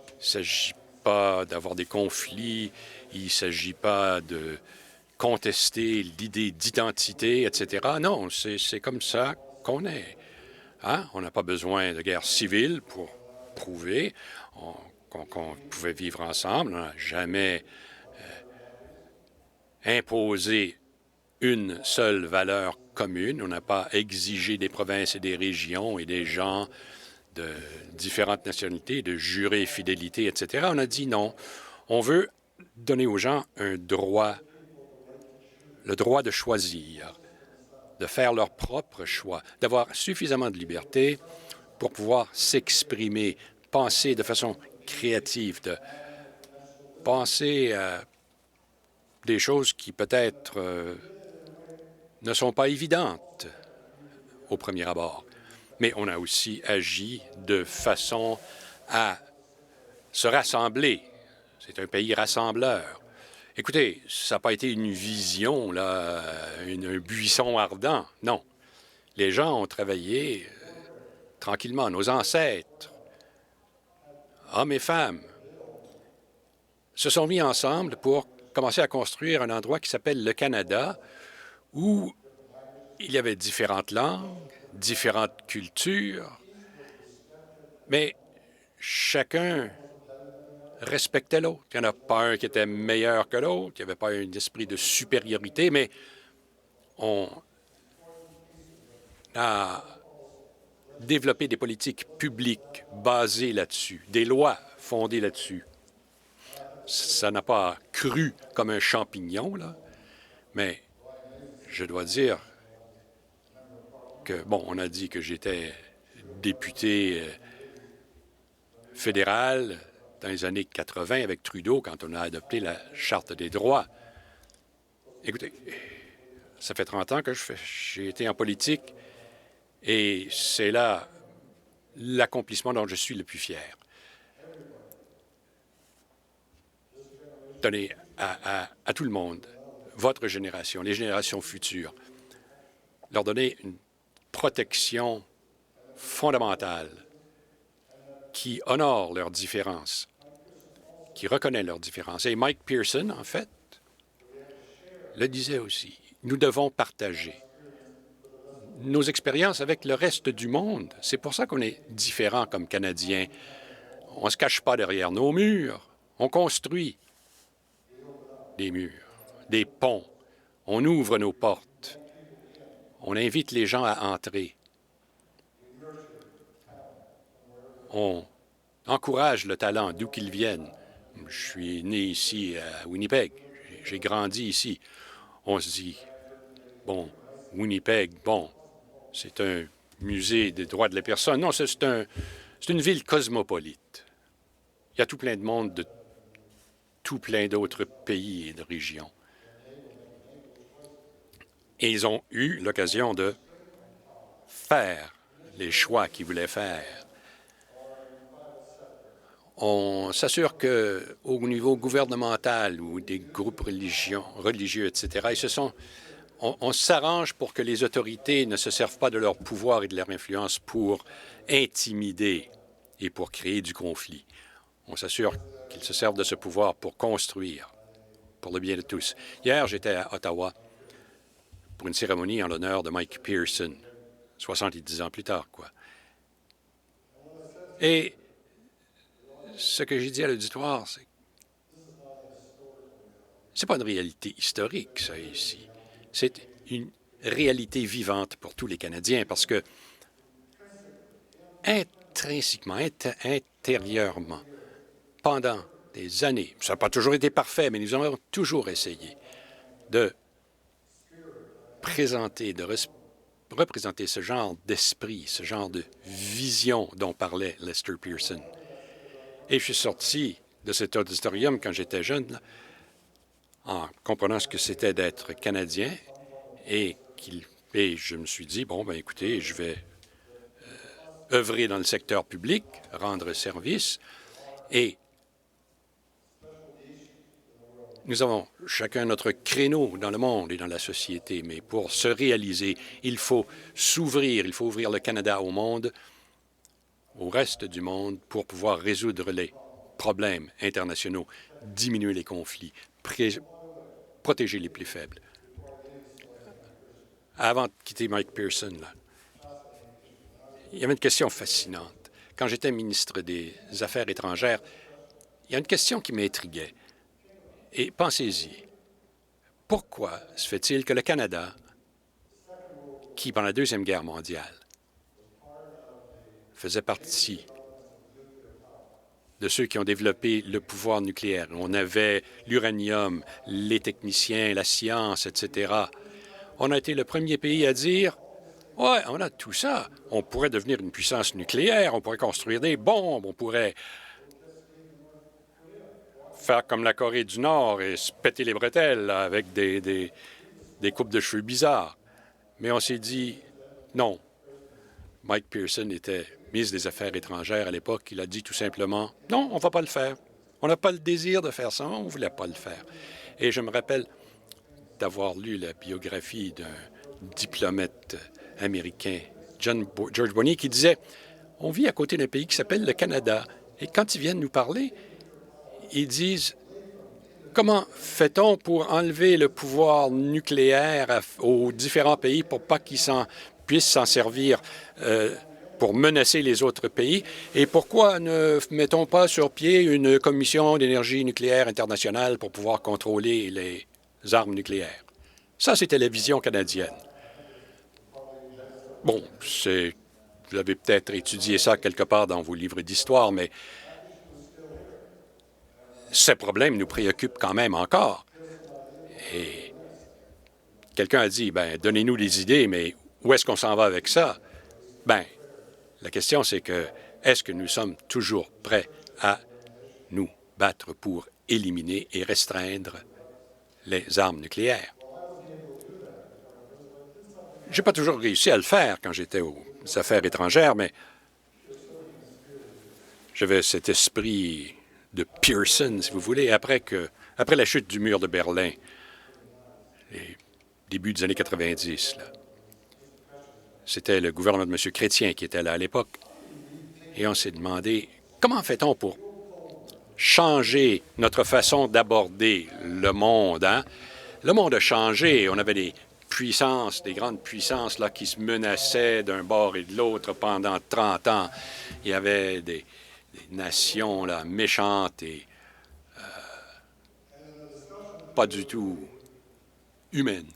Il ne s'agit pas d'avoir des conflits, il ne s'agit pas de contester l'idée d'identité, etc. Non, c'est comme ça qu'on est. Hein? On n'a pas besoin de guerre civile pour prouver qu'on pouvait vivre ensemble. On n'a jamais imposé une seule valeur commune. On n'a pas exigé des provinces et des régions et des gens de différentes nationalités de jurer fidélité, etc. On a dit non. On veut donner aux gens un droit, le droit de choisir, de faire leur propre choix, d'avoir suffisamment de liberté pour pouvoir s'exprimer, penser de façon créative, de penser à des choses qui peut-être ne sont pas évidentes au premier abord. Mais on a aussi agi de façon à se rassembler. C'est un pays rassembleur. Écoutez, ça n'a pas été une vision, là, un buisson ardent. Non. Les gens ont travaillé tranquillement. Nos ancêtres, hommes et femmes, se sont mis ensemble pour commencer à construire un endroit qui s'appelle le Canada, où il y avait différentes langues, différentes cultures, mais chacun respectaient l'autre. Il n'y en a pas un qui était meilleur que l'autre. Il n'y avait pas un esprit de supériorité, mais on a développé des politiques publiques basées là-dessus, des lois fondées là-dessus. Ça n'a pas cru comme un champignon, là, mais je dois dire que, bon, on a dit que j'étais député fédéral dans les années 80 avec Trudeau quand on a adopté la Charte des droits. Écoutez, ça fait 30 ans que j'ai été en politique et c'est là l'accomplissement dont je suis le plus fier. Donner à tout le monde, votre génération, les générations futures, leur donner une protection fondamentale qui honore leurs différences, qui reconnaît leurs différences. Et Mike Pearson, en fait, le disait aussi. Nous devons partager nos expériences avec le reste du monde. C'est pour ça qu'on est différents comme Canadiens. On ne se cache pas derrière nos murs. On construit des murs, des ponts. On ouvre nos portes. On invite les gens à entrer. On encourage le talent d'où qu'ils viennent. Je suis né ici à Winnipeg. J'ai grandi ici. On se dit, bon, Winnipeg, bon, c'est un musée des droits de la personne. Non, c'est une ville cosmopolite. Il y a tout plein de monde de tout plein d'autres pays et de régions. Et ils ont eu l'occasion de faire les choix qu'ils voulaient faire. On s'assure qu'au niveau gouvernemental ou des groupes religieux, etc., on s'arrange pour que les autorités ne se servent pas de leur pouvoir et de leur influence pour intimider et pour créer du conflit. On s'assure qu'ils se servent de ce pouvoir pour construire, pour le bien de tous. Hier, j'étais à Ottawa pour une cérémonie en l'honneur de Mike Pearson, 70 ans plus tard, quoi. Et ce que j'ai dit à l'auditoire, c'est pas une réalité historique, ça, ici. C'est une réalité vivante pour tous les Canadiens, parce que intrinsèquement, intérieurement, pendant des années, ça n'a pas toujours été parfait, mais nous avons toujours essayé de présenter, de représenter ce genre d'esprit, ce genre de vision dont parlait Lester Pearson. Et je suis sorti de cet auditorium quand j'étais jeune, là, en comprenant ce que c'était d'être Canadien, et je me suis dit, bon, ben écoutez, je vais œuvrer dans le secteur public, rendre service, et nous avons chacun notre créneau dans le monde et dans la société, mais pour se réaliser, il faut s'ouvrir, il faut ouvrir le Canada au monde, au reste du monde, pour pouvoir résoudre les problèmes internationaux, diminuer les conflits, protéger les plus faibles. Avant de quitter Mike Pearson, là, il y avait une question fascinante. Quand j'étais ministre des Affaires étrangères, il y a une question qui m'intriguait. Et pensez-y, pourquoi se fait-il que le Canada, qui, pendant la Deuxième Guerre mondiale, faisait partie de ceux qui ont développé le pouvoir nucléaire. On avait l'uranium, les techniciens, la science, etc. On a été le premier pays à dire « Ouais, on a tout ça. On pourrait devenir une puissance nucléaire, on pourrait construire des bombes, on pourrait faire comme la Corée du Nord et se péter les bretelles là, avec des coupes de cheveux bizarres. » Mais on s'est dit « Non. » Mike Pearson était ministre des Affaires étrangères à l'époque. Il a dit tout simplement « Non, on ne va pas le faire. On n'a pas le désir de faire ça, on ne voulait pas le faire. » Et je me rappelle d'avoir lu la biographie d'un diplomate américain, George Bonny, qui disait « On vit à côté d'un pays qui s'appelle le Canada. Et quand ils viennent nous parler, ils disent « Comment fait-on pour enlever le pouvoir nucléaire aux différents pays pour pas qu'ils puissent s'en servir pour menacer les autres pays. Et pourquoi ne mettons pas sur pied une commission d'énergie nucléaire internationale pour pouvoir contrôler les armes nucléaires? Ça, c'était la vision canadienne. Bon, vous avez peut-être étudié ça quelque part dans vos livres d'histoire, mais ces problèmes nous préoccupent quand même encore. Et quelqu'un a dit, ben, donnez-nous des idées, mais où est-ce qu'on s'en va avec ça? Ben, la question, c'est que, est-ce que nous sommes toujours prêts à nous battre pour éliminer et restreindre les armes nucléaires? Je n'ai pas toujours réussi à le faire quand j'étais aux affaires étrangères, mais j'avais cet esprit de Pearson, si vous voulez, après la chute du mur de Berlin, les débuts des années 90. C'était le gouvernement de M. Chrétien qui était là à l'époque. Et on s'est demandé, comment fait-on pour changer notre façon d'aborder le monde? Hein? Le monde a changé. On avait des puissances, des grandes puissances là, qui se menaçaient d'un bord et de l'autre pendant 30 ans. Il y avait des nations là, méchantes et pas du tout humaines.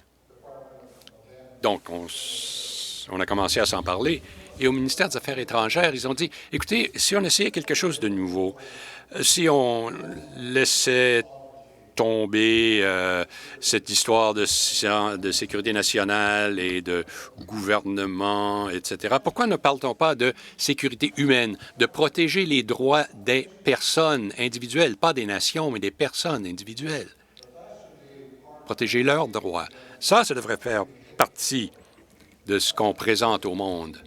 Donc, on a commencé à s'en parler. Et au ministère des Affaires étrangères, ils ont dit, écoutez, si on essayait quelque chose de nouveau, si on laissait tomber cette histoire de sécurité nationale et de gouvernement, etc., pourquoi ne parle-t-on pas de sécurité humaine, de protéger les droits des personnes individuelles, pas des nations, mais des personnes individuelles? Protéger leurs droits. Ça devrait faire partie de ce qu'on présente au monde.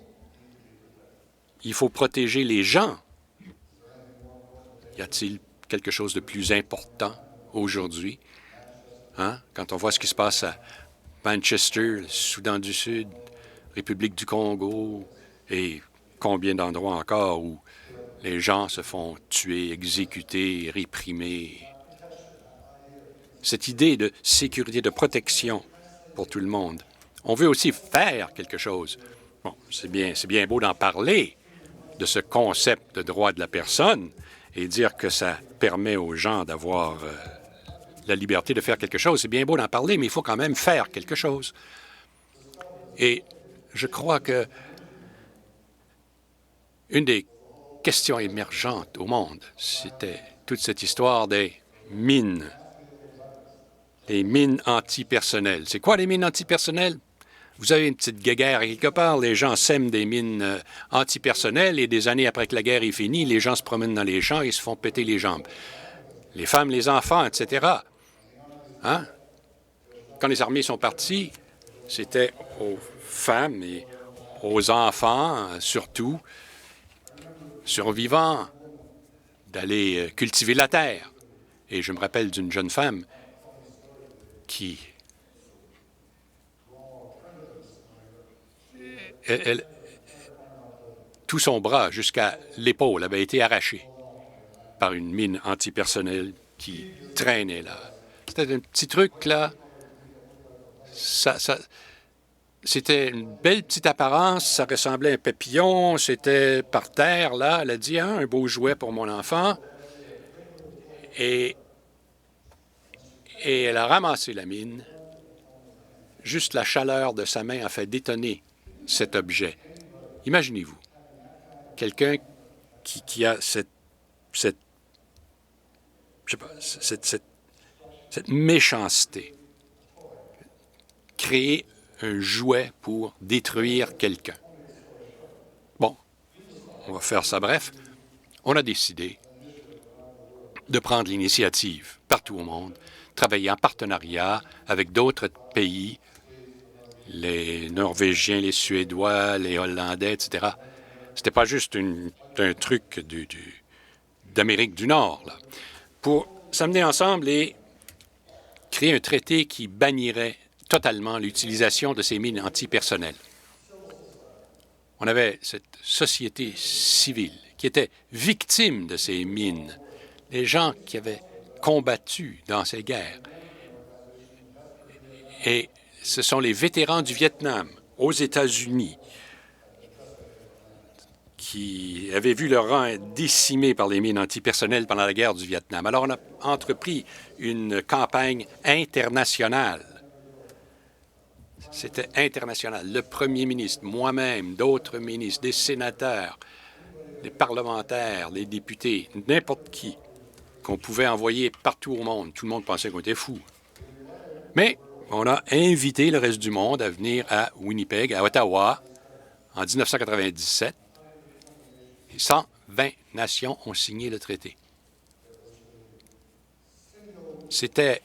Il faut protéger les gens. Y a-t-il quelque chose de plus important aujourd'hui? Hein? Quand on voit ce qui se passe à Manchester, le Soudan du Sud, République du Congo, et combien d'endroits encore où les gens se font tuer, exécuter, réprimer. Cette idée de sécurité, de protection pour tout le monde. On veut aussi faire quelque chose. Bon, c'est bien beau d'en parler, de ce concept de droit de la personne, et dire que ça permet aux gens d'avoir la liberté de faire quelque chose. C'est bien beau d'en parler, mais il faut quand même faire quelque chose. Et je crois que une des questions émergentes au monde, c'était toute cette histoire des mines. Les mines antipersonnelles. C'est quoi les mines antipersonnelles? Vous avez une petite guéguerre quelque part, les gens sèment des mines antipersonnelles et des années après que la guerre est finie, les gens se promènent dans les champs et se font péter les jambes. Les femmes, les enfants, etc. Hein? Quand les armées sont parties, c'était aux femmes et aux enfants, surtout, survivants, d'aller cultiver la terre. Et je me rappelle d'une jeune femme qui... tout son bras jusqu'à l'épaule avait été arraché par une mine antipersonnelle qui traînait là. C'était un petit truc, là. C'était une belle petite apparence, ça ressemblait à un papillon, c'était par terre, là. Elle a dit, hein, un beau jouet pour mon enfant. Et elle a ramassé la mine. Juste la chaleur de sa main a fait détonner cet objet. Imaginez-vous, quelqu'un qui a cette méchanceté, créer un jouet pour détruire quelqu'un. Bon, on va faire ça bref. On a décidé de prendre l'initiative partout au monde, travailler en partenariat avec d'autres pays, les Norvégiens, les Suédois, les Hollandais, etc. C'était pas juste un truc d'Amérique du Nord, là, pour s'amener ensemble et créer un traité qui bannirait totalement l'utilisation de ces mines antipersonnelles. On avait cette société civile qui était victime de ces mines, les gens qui avaient combattu dans ces guerres. Et ce sont les vétérans du Vietnam, aux États-Unis, qui avaient vu leur rang décimé par les mines antipersonnelles pendant la guerre du Vietnam. Alors, on a entrepris une campagne internationale. C'était international. Le premier ministre, moi-même, d'autres ministres, des sénateurs, des parlementaires, des députés, n'importe qui, qu'on pouvait envoyer partout au monde. Tout le monde pensait qu'on était fous. Mais on a invité le reste du monde à venir à Winnipeg, à Ottawa, en 1997. Et 120 nations ont signé le traité. C'était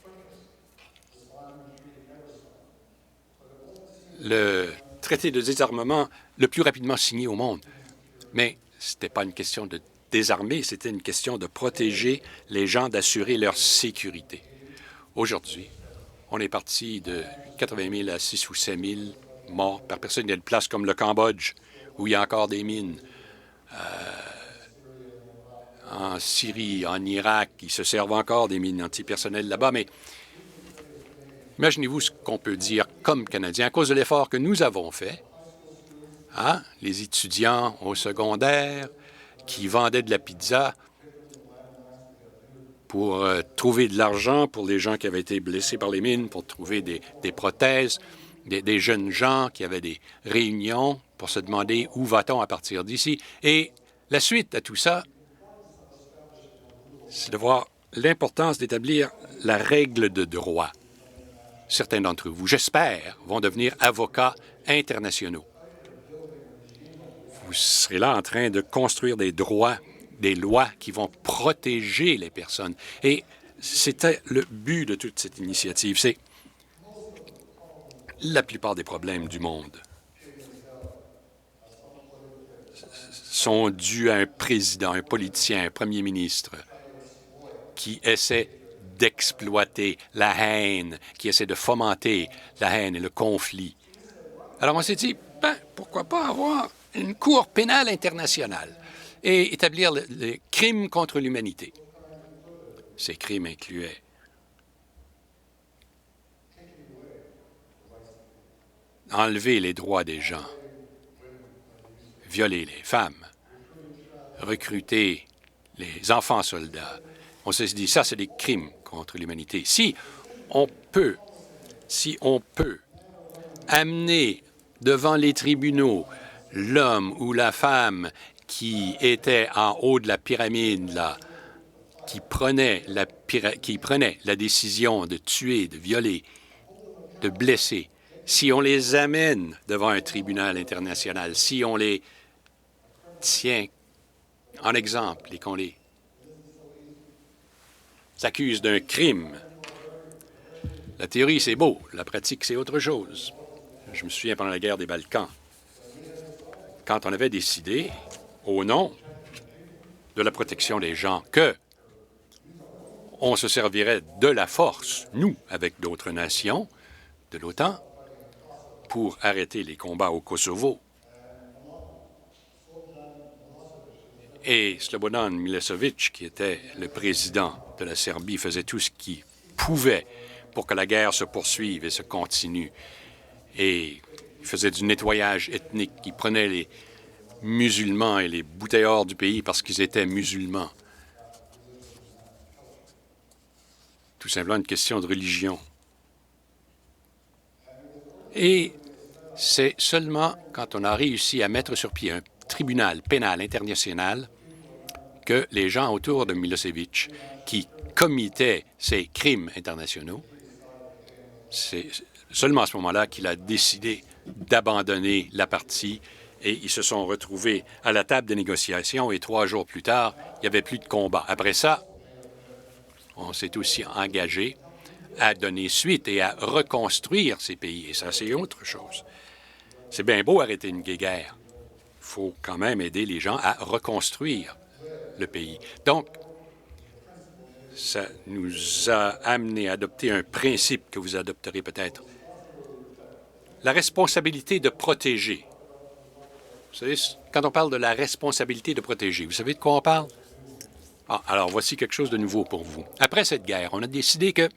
le traité de désarmement le plus rapidement signé au monde. Mais ce n'était pas une question de désarmer, c'était une question de protéger les gens, d'assurer leur sécurité. Aujourd'hui, on est parti de 80 000 à 6 ou 7 000 morts par personne. Il y a des places comme le Cambodge, où il y a encore des mines. En Syrie, en Irak, ils se servent encore des mines antipersonnelles là-bas, mais imaginez-vous ce qu'on peut dire comme Canadiens à cause de l'effort que nous avons fait. Hein? Les étudiants au secondaire qui vendaient de la pizza pour trouver de l'argent pour les gens qui avaient été blessés par les mines, pour trouver des prothèses, des jeunes gens qui avaient des réunions pour se demander où va-t-on à partir d'ici. Et la suite à tout ça, c'est de voir l'importance d'établir la règle de droit. Certains d'entre vous, j'espère, vont devenir avocats internationaux. Vous serez là en train de construire des droits, des lois qui vont protéger les personnes. Et c'était le but de toute cette initiative. C'est la plupart des problèmes du monde sont dus à un président, un politicien, un premier ministre qui essaie d'exploiter la haine, qui essaie de fomenter la haine et le conflit. Alors on s'est dit, pourquoi pas avoir une cour pénale internationale et établir les crimes contre l'humanité. Ces crimes incluaient enlever les droits des gens, violer les femmes, recruter les enfants soldats. On s'est dit, ça, c'est des crimes contre l'humanité. Si on peut amener devant les tribunaux l'homme ou la femme qui était en haut de la pyramide, là, qui prenait la décision de tuer, de violer, de blesser, si on les amène devant un tribunal international, si on les tient en exemple et qu'on les accuse d'un crime, la théorie, c'est beau, la pratique, c'est autre chose. Je me souviens pendant la guerre des Balkans, quand on avait décidé, au nom de la protection des gens, que on se servirait de la force, nous, avec d'autres nations de l'OTAN, pour arrêter les combats au Kosovo. Et Slobodan Milosevic, qui était le président de la Serbie, faisait tout ce qu'il pouvait pour que la guerre se poursuive et se continue. Et il faisait du nettoyage ethnique. Il prenait les musulmans et les boutait hors du pays parce qu'ils étaient musulmans. Tout simplement une question de religion. Et c'est seulement quand on a réussi à mettre sur pied un tribunal pénal international que les gens autour de Milosevic qui commettaient ces crimes internationaux, c'est seulement à ce moment-là qu'il a décidé d'abandonner la partie et ils se sont retrouvés à la table des négociations et 3 jours plus tard, il n'y avait plus de combat. Après ça, on s'est aussi engagé à donner suite et à reconstruire ces pays. Et ça, c'est autre chose. C'est bien beau arrêter une guerre. Il faut quand même aider les gens à reconstruire le pays. Donc, ça nous a amené à adopter un principe que vous adopterez peut-être. La responsabilité de protéger. Vous savez, quand on parle de la responsabilité de protéger, vous savez de quoi on parle? Ah, alors, voici quelque chose de nouveau pour vous. Après cette guerre, on a décidé que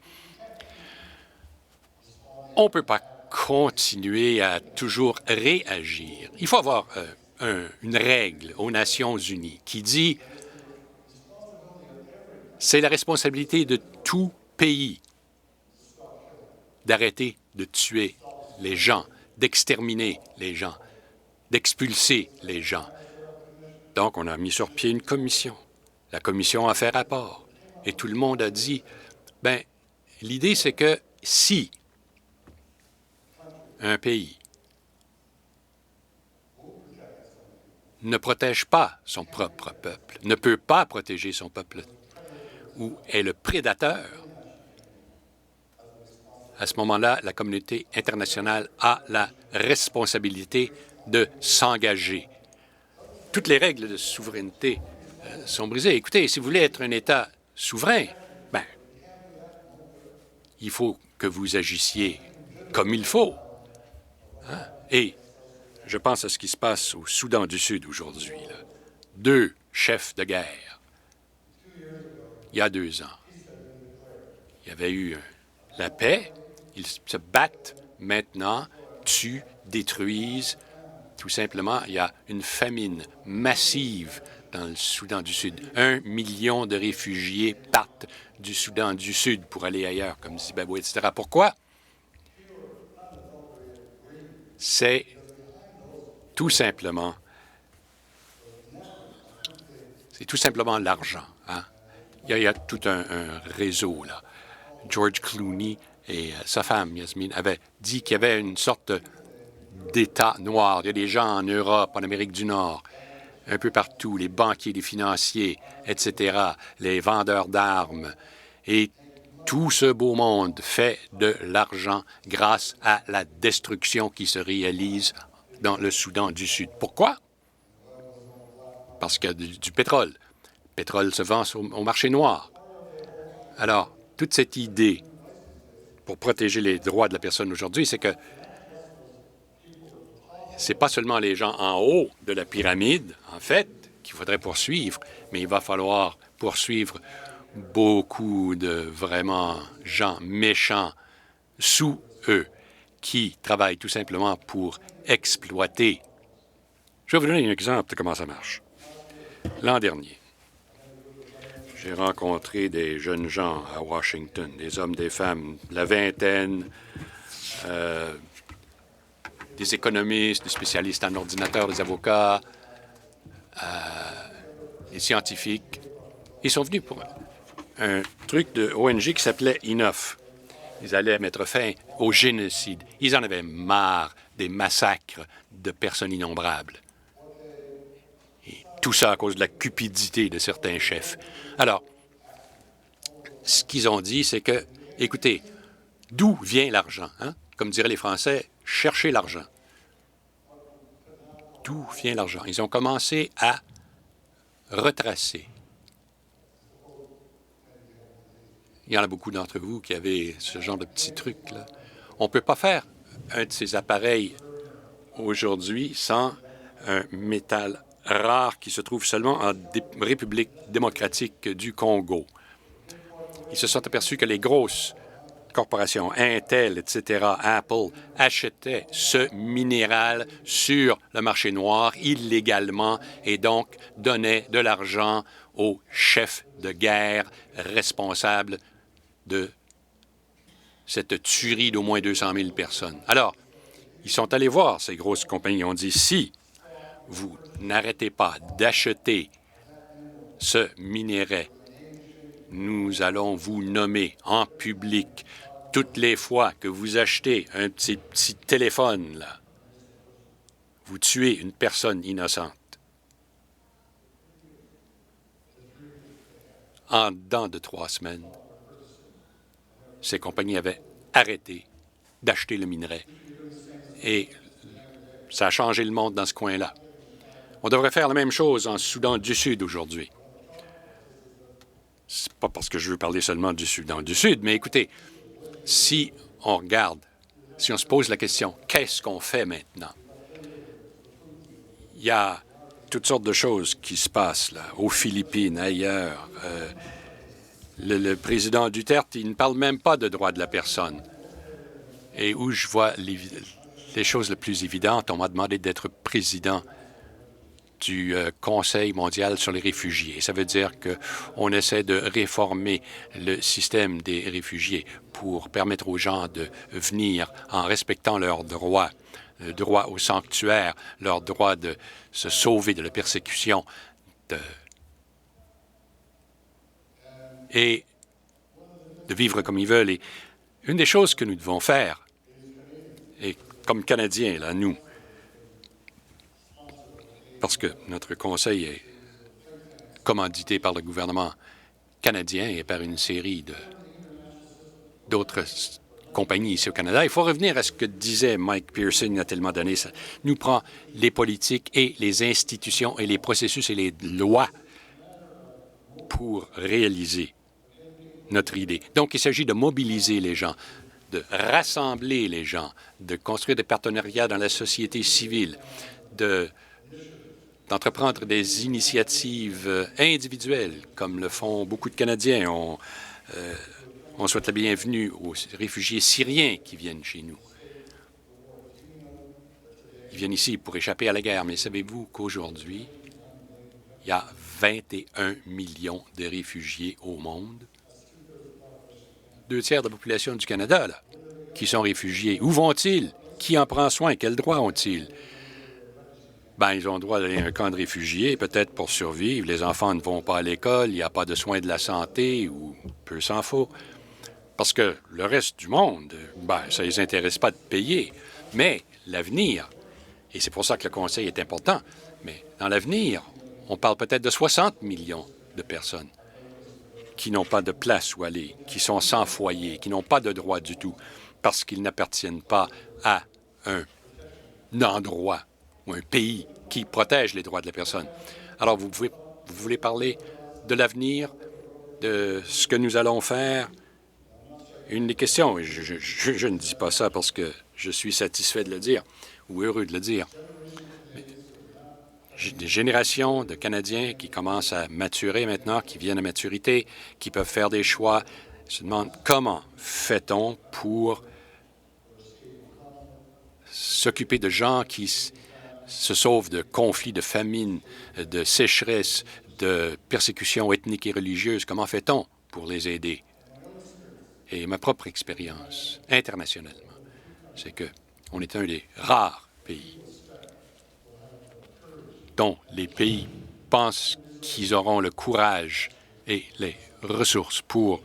on ne peut pas continuer à toujours réagir. Il faut avoir une règle aux Nations unies qui dit c'est la responsabilité de tout pays d'arrêter de tuer les gens, d'exterminer les gens, d'expulser les gens. Donc, on a mis sur pied une commission. La commission a fait rapport. Et tout le monde a dit, bien, l'idée, c'est que si un pays ne protège pas son propre peuple, ne peut pas protéger son peuple, ou est le prédateur, à ce moment-là, la communauté internationale a la responsabilité de s'engager. Toutes les règles de souveraineté sont brisées. Écoutez, si vous voulez être un État souverain, ben, il faut que vous agissiez comme il faut. Hein? Et je pense à ce qui se passe au Soudan du Sud aujourd'hui. 2 chefs de guerre. Il y a 2 ans. Il y avait eu la paix. Ils se battent maintenant, tuent, détruisent. Tout simplement, il y a une famine massive dans le Soudan du Sud. 1 million de réfugiés partent du Soudan du Sud pour aller ailleurs, comme Zimbabwe, etc. Pourquoi? C'est tout simplement l'argent. Hein? Il y a tout un réseau, là. George Clooney et sa femme, Yasmine, avaient dit qu'il y avait une sorte d'État noir. Il y a des gens en Europe, en Amérique du Nord, un peu partout, les banquiers, les financiers, etc., les vendeurs d'armes. Et tout ce beau monde fait de l'argent grâce à la destruction qui se réalise dans le Soudan du Sud. Pourquoi? Parce qu'il y a du pétrole. Le pétrole se vend au marché noir. Alors, toute cette idée pour protéger les droits de la personne aujourd'hui, c'est que ce n'est pas seulement les gens en haut de la pyramide, en fait, qu'il faudrait poursuivre, mais il va falloir poursuivre beaucoup de vraiment gens méchants sous eux qui travaillent tout simplement pour exploiter. Je vais vous donner un exemple de comment ça marche. L'an dernier, j'ai rencontré des jeunes gens à Washington, des hommes, des femmes, la vingtaine, des économistes, des spécialistes en ordinateur, des avocats, des scientifiques. Ils sont venus pour un truc de ONG qui s'appelait Enough. Ils allaient mettre fin au génocide. Ils en avaient marre des massacres de personnes innombrables. Et tout ça à cause de la cupidité de certains chefs. Alors, ce qu'ils ont dit, c'est que, écoutez, d'où vient l'argent? Hein? Comme diraient les Français, cherchez l'argent. D'où vient l'argent? Ils ont commencé à retracer. Il y en a beaucoup d'entre vous qui avez ce genre de petits trucs-là. On ne peut pas faire un de ces appareils aujourd'hui sans un métal rare qui se trouve seulement en République démocratique du Congo. Ils se sont aperçus que les grosses corporations, Intel, etc., Apple, achetaient ce minéral sur le marché noir illégalement et donc donnaient de l'argent aux chefs de guerre responsables de cette tuerie d'au moins 200 000 personnes. Alors, ils sont allés voir ces grosses compagnies. Ils ont dit, si vous n'arrêtez pas d'acheter ce minerai, nous allons vous nommer en public toutes les fois que vous achetez un petit téléphone, là. Vous tuez une personne innocente. En dedans de 3 semaines, ces compagnies avaient arrêté d'acheter le minerai. Et ça a changé le monde dans ce coin-là. On devrait faire la même chose en Soudan du Sud aujourd'hui. C'est pas parce que je veux parler seulement du Soudan du Sud, mais écoutez, si on regarde, si on se pose la question, qu'est-ce qu'on fait maintenant? Il y a toutes sortes de choses qui se passent là, aux Philippines, ailleurs. Le président Duterte, il ne parle même pas de droits de la personne. Et où je vois les choses les plus évidentes, on m'a demandé d'être président du Conseil mondial sur les réfugiés. Ça veut dire qu'on essaie de réformer le système des réfugiés pour permettre aux gens de venir en respectant leurs droits, le droit au sanctuaire, leur droit de se sauver de la persécution et de vivre comme ils veulent. Et une des choses que nous devons faire, et comme Canadiens, là, nous, parce que notre conseil est commandité par le gouvernement canadien et par une série d'autres compagnies ici au Canada. Il faut revenir à ce que disait Mike Pearson il y a tellement d'années. Ça nous prend les politiques et les institutions et les processus et les lois pour réaliser notre idée. Donc, il s'agit de mobiliser les gens, de rassembler les gens, de construire des partenariats dans la société civile, d'entreprendre des initiatives individuelles, comme le font beaucoup de Canadiens. On souhaite la bienvenue aux réfugiés syriens qui viennent chez nous. Ils viennent ici pour échapper à la guerre, mais savez-vous qu'aujourd'hui, il y a 21 millions de réfugiés au monde? 2/3 de la population du Canada, là, qui sont réfugiés. Où vont-ils? Qui en prend soin? Quels droits ont-ils? Bien, ils ont le droit d'aller à un camp de réfugiés, peut-être pour survivre. Les enfants ne vont pas à l'école, il n'y a pas de soins de la santé, ou peu s'en faut. Parce que le reste du monde, bien, ça ne les intéresse pas de payer. Mais l'avenir, et c'est pour ça que le Conseil est important, mais dans l'avenir, on parle peut-être de 60 millions de personnes qui n'ont pas de place où aller, qui sont sans foyer, qui n'ont pas de droit du tout, parce qu'ils n'appartiennent pas à un endroit ou un pays qui protège les droits de la personne. Alors, vous voulez parler de l'avenir, de ce que nous allons faire? Une des questions, et je ne dis pas ça parce que je suis satisfait de le dire ou heureux de le dire, mais j'ai des générations de Canadiens qui commencent à maturer maintenant, qui viennent à maturité, qui peuvent faire des choix, se demandent comment fait-on pour s'occuper de gens qui se sauvent de conflits, de famines, de sécheresse, de persécutions ethniques et religieuses. Comment fait-on pour les aider? Et ma propre expérience, internationalement, c'est qu'on est un des rares pays dont les pays pensent qu'ils auront le courage et les ressources pour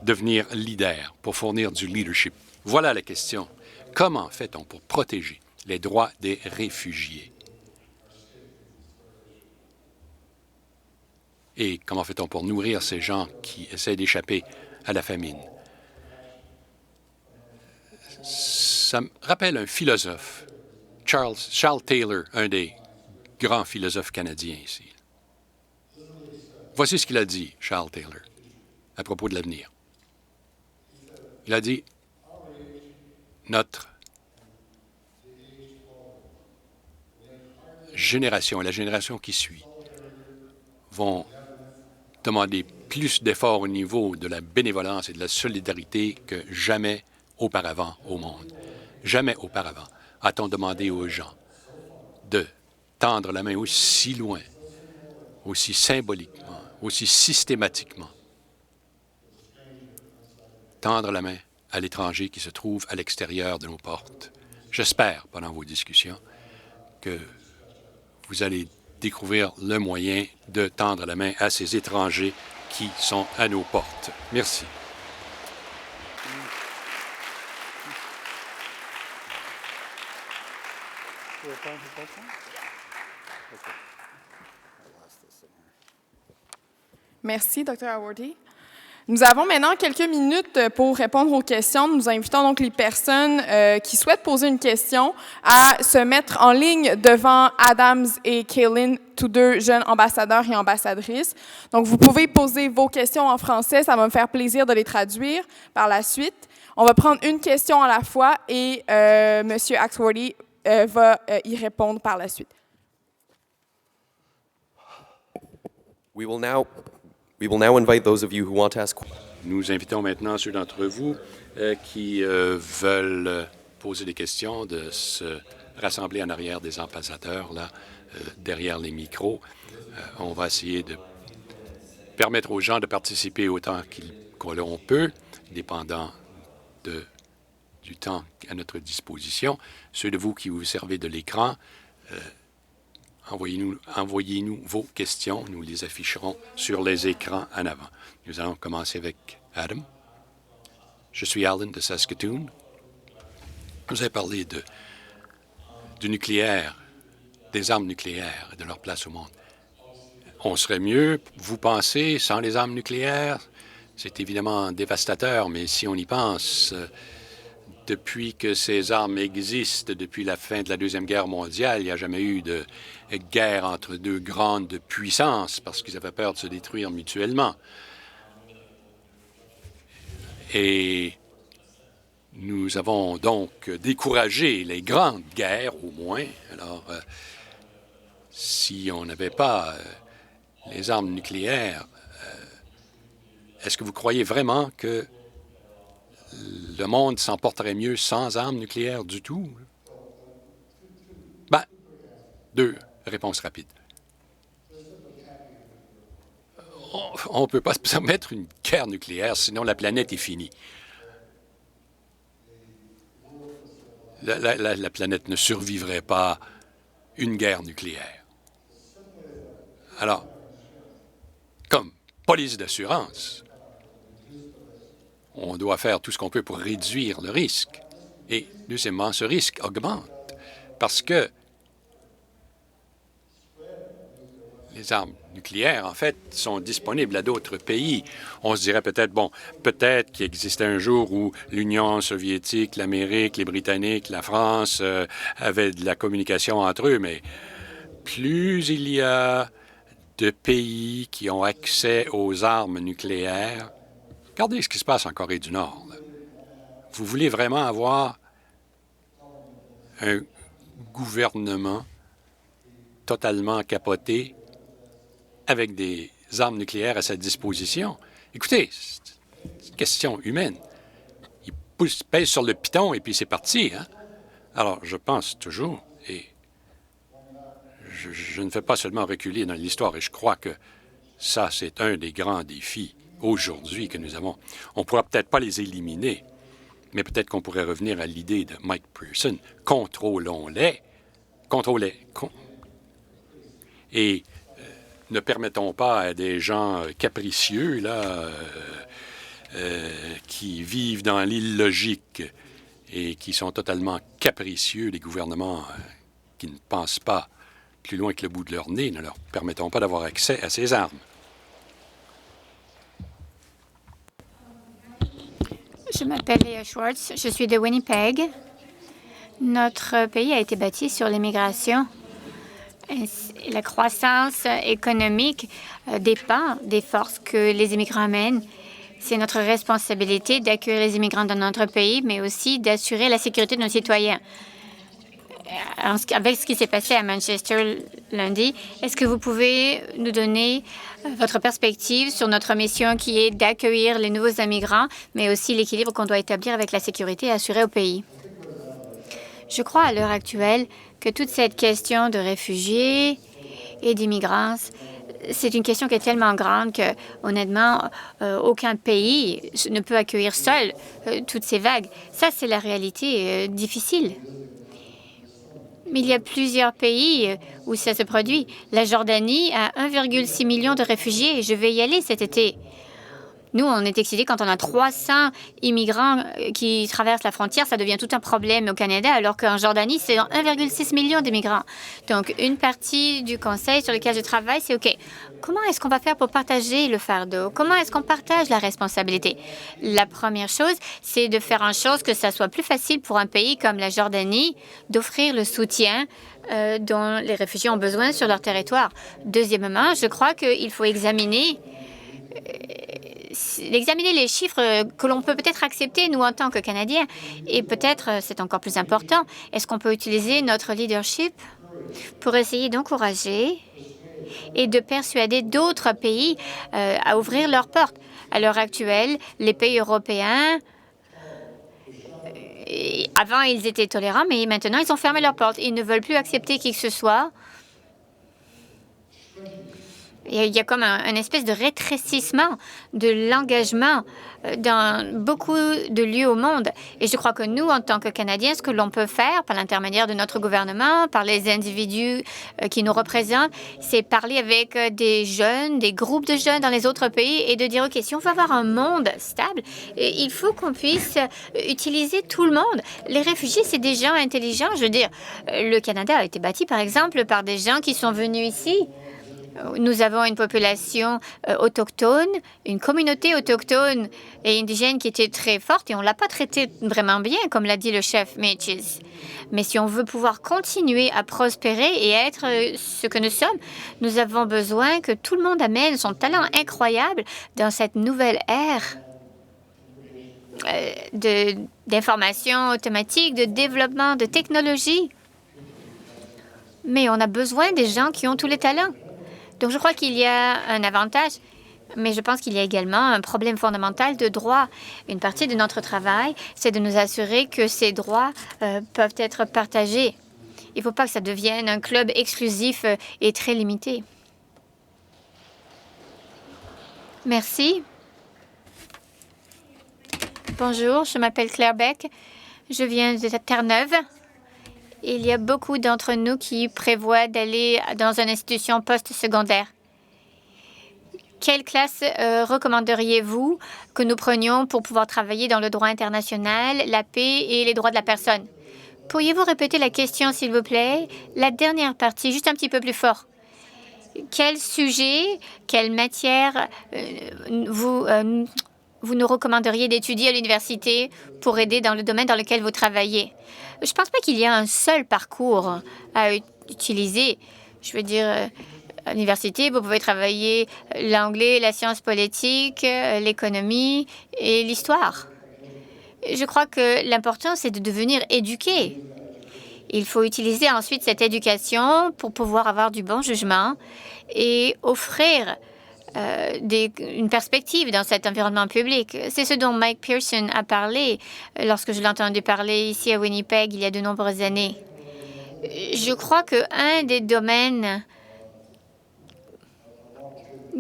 devenir leaders, pour fournir du leadership. Voilà la question. Comment fait-on pour protéger les droits des réfugiés? Et comment fait-on pour nourrir ces gens qui essaient d'échapper à la famine? Ça me rappelle un philosophe, Charles Taylor, un des grands philosophes canadiens ici. Voici ce qu'il a dit, Charles Taylor, à propos de l'avenir. Il a dit, notre génération et la génération qui suit vont demander plus d'efforts au niveau de la bénévolence et de la solidarité que jamais auparavant au monde. Jamais auparavant a-t-on demandé aux gens de tendre la main aussi loin, aussi symboliquement, aussi systématiquement, tendre la main à l'étranger qui se trouve à l'extérieur de nos portes. J'espère, pendant vos discussions, que vous allez découvrir le moyen de tendre la main à ces étrangers qui sont à nos portes. Merci. Merci, Dr. Haworthy. Nous avons maintenant quelques minutes pour répondre aux questions. Nous invitons donc les personnes qui souhaitent poser une question à se mettre en ligne devant Adams et Kaylin, tous deux jeunes ambassadeurs et ambassadrices. Donc, vous pouvez poser vos questions en français. Ça va me faire plaisir de les traduire par la suite. On va prendre une question à la fois et M. Axworthy va y répondre par la suite. We will now invite those of you who want to ask questions. Nous invitons maintenant ceux d'entre vous qui veulent poser des questions, de se rassembler en arrière des ambassadeurs, là, derrière les micros. On va essayer de permettre aux gens de participer autant qu'on peut, dépendant du temps à notre disposition. Ceux de vous qui vous servez de l'écran, envoyez-nous vos questions. Nous les afficherons sur les écrans en avant. Nous allons commencer avec Adam. Je suis Alan de Saskatoon. Vous avez parlé du nucléaire, des armes nucléaires et de leur place au monde. On serait mieux, vous pensez, sans les armes nucléaires? C'est évidemment dévastateur, mais si on y pense, depuis que ces armes existent, depuis la fin de la Deuxième Guerre mondiale, il n'y a jamais eu de guerre entre deux grandes puissances parce qu'ils avaient peur de se détruire mutuellement. Et nous avons donc découragé les grandes guerres, au moins. Alors, si on n'avait pas les armes nucléaires, est-ce que vous croyez vraiment que le monde s'en porterait mieux sans armes nucléaires du tout? Ben, 2 réponses rapides. On ne peut pas se permettre une guerre nucléaire, sinon la planète est finie. La planète ne survivrait pas une guerre nucléaire. Alors, comme police d'assurance, on doit faire tout ce qu'on peut pour réduire le risque. Et deuxièmement, ce risque augmente parce que les armes nucléaires, en fait, sont disponibles à d'autres pays. On se dirait peut-être, bon, peut-être qu'il existait un jour où l'Union soviétique, l'Amérique, les Britanniques, la France avaient de la communication entre eux, mais plus il y a de pays qui ont accès aux armes nucléaires, regardez ce qui se passe en Corée du Nord. Là. Vous voulez vraiment avoir un gouvernement totalement capoté avec des armes nucléaires à sa disposition? Écoutez, c'est une question humaine. Il pèse sur le piton et puis c'est parti. Hein? Alors, je pense toujours, et je ne fais pas seulement reculer dans l'histoire, et je crois que ça, c'est un des grands défis aujourd'hui que nous avons. On ne pourra peut-être pas les éliminer, mais peut-être qu'on pourrait revenir à l'idée de Mike Pearson. Contrôlons-les. Et ne permettons pas à des gens capricieux, là, qui vivent dans l'illogique et qui sont totalement capricieux, des gouvernements qui ne pensent pas plus loin que le bout de leur nez, ne leur permettons pas d'avoir accès à ces armes. Je m'appelle Léa Schwartz, je suis de Winnipeg. Notre pays a été bâti sur l'immigration. La croissance économique dépend des forces que les immigrants amènent. C'est notre responsabilité d'accueillir les immigrants dans notre pays, mais aussi d'assurer la sécurité de nos citoyens. Avec ce qui s'est passé à Manchester lundi, est-ce que vous pouvez nous donner votre perspective sur notre mission qui est d'accueillir les nouveaux immigrants, mais aussi l'équilibre qu'on doit établir avec la sécurité assurée au pays? Je crois à l'heure actuelle que toute cette question de réfugiés et d'immigrants, c'est une question qui est tellement grande que, honnêtement, aucun pays ne peut accueillir seul toutes ces vagues. Ça, c'est la réalité difficile. Mais il y a plusieurs pays où ça se produit. La Jordanie a 1,6 million de réfugiés. Je vais y aller cet été. Nous, on est excités quand on a 300 immigrants qui traversent la frontière. Ça devient tout un problème au Canada, alors qu'en Jordanie, c'est 1,6 million d'immigrants. Donc, une partie du conseil sur lequel je travaille, c'est OK. Comment est-ce qu'on va faire pour partager le fardeau? Comment est-ce qu'on partage la responsabilité? La première chose, c'est de faire en sorte que ça soit plus facile pour un pays comme la Jordanie d'offrir le soutien dont les réfugiés ont besoin sur leur territoire. Deuxièmement, je crois qu'il faut examiner les chiffres que l'on peut peut-être accepter, nous, en tant que Canadiens. Et peut-être, c'est encore plus important, est-ce qu'on peut utiliser notre leadership pour essayer d'encourager et de persuader d'autres pays à ouvrir leurs portes? À l'heure actuelle, les pays européens Et avant, ils étaient tolérants, mais maintenant, ils ont fermé leurs portes. Ils ne veulent plus accepter qui que ce soit. Il y a comme un espèce de rétrécissement de l'engagement dans beaucoup de lieux au monde. Et je crois que nous, en tant que Canadiens, ce que l'on peut faire par l'intermédiaire de notre gouvernement, par les individus qui nous représentent, c'est parler avec des jeunes, des groupes de jeunes dans les autres pays et de dire, OK, si on veut avoir un monde stable, il faut qu'on puisse utiliser tout le monde. Les réfugiés, c'est des gens intelligents. Je veux dire, le Canada a été bâti, par exemple, par des gens qui sont venus ici. Nous avons une population autochtone, une communauté autochtone et indigène qui était très forte et on ne l'a pas traitée vraiment bien, comme l'a dit le chef Matches. Mais si on veut pouvoir continuer à prospérer et être ce que nous sommes, nous avons besoin que tout le monde amène son talent incroyable dans cette nouvelle ère d'information automatique, de développement, de technologie. Mais on a besoin des gens qui ont tous les talents. Donc, je crois qu'il y a un avantage, mais je pense qu'il y a également un problème fondamental de droit. Une partie de notre travail, c'est de nous assurer que ces droits peuvent être partagés. Il ne faut pas que ça devienne un club exclusif et très limité. Merci. Bonjour, je m'appelle Claire Beck. Je viens de Terre-Neuve. Il y a beaucoup d'entre nous qui prévoient d'aller dans une institution post-secondaire. Quelle classe recommanderiez-vous que nous prenions pour pouvoir travailler dans le droit international, la paix et les droits de la personne? Pourriez-vous répéter la question, s'il vous plaît? La dernière partie, juste un petit peu plus fort. Quel sujet, quelle matière vous nous recommanderiez d'étudier à l'université pour aider dans le domaine dans lequel vous travaillez? Je ne pense pas qu'il y a un seul parcours à utiliser. Je veux dire, à l'université, vous pouvez travailler l'anglais, la science politique, l'économie et l'histoire. Je crois que l'important, c'est de devenir éduqué. Il faut utiliser ensuite cette éducation pour pouvoir avoir du bon jugement et offrir une perspective dans cet environnement public. C'est ce dont Mike Pearson a parlé lorsque je l'ai entendu parler ici à Winnipeg il y a de nombreuses années. Je crois qu'un des domaines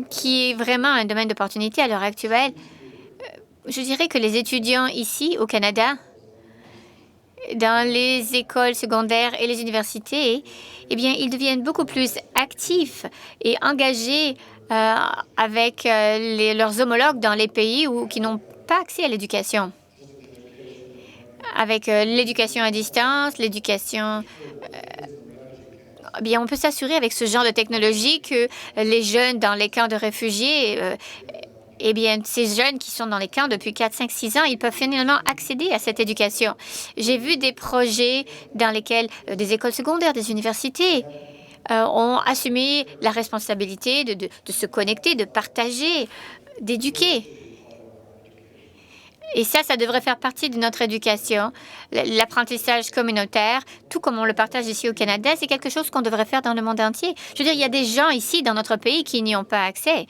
qui est vraiment un domaine d'opportunité à l'heure actuelle, je dirais que les étudiants ici au Canada, dans les écoles secondaires et les universités, eh bien, ils deviennent beaucoup plus actifs et engagés avec leurs homologues dans les pays qui n'ont pas accès à l'éducation. Avec l'éducation à distance, l'éducation... bien, on peut s'assurer avec ce genre de technologie que les jeunes dans les camps de réfugiés, eh bien, ces jeunes qui sont dans les camps depuis 4, 5, 6 ans, ils peuvent finalement accéder à cette éducation. J'ai vu des projets dans lesquels des écoles secondaires, des universités ont assumé la responsabilité de se connecter, de partager, d'éduquer. Et ça devrait faire partie de notre éducation. L'apprentissage communautaire, tout comme on le partage ici au Canada, c'est quelque chose qu'on devrait faire dans le monde entier. Je veux dire, il y a des gens ici dans notre pays qui n'y ont pas accès.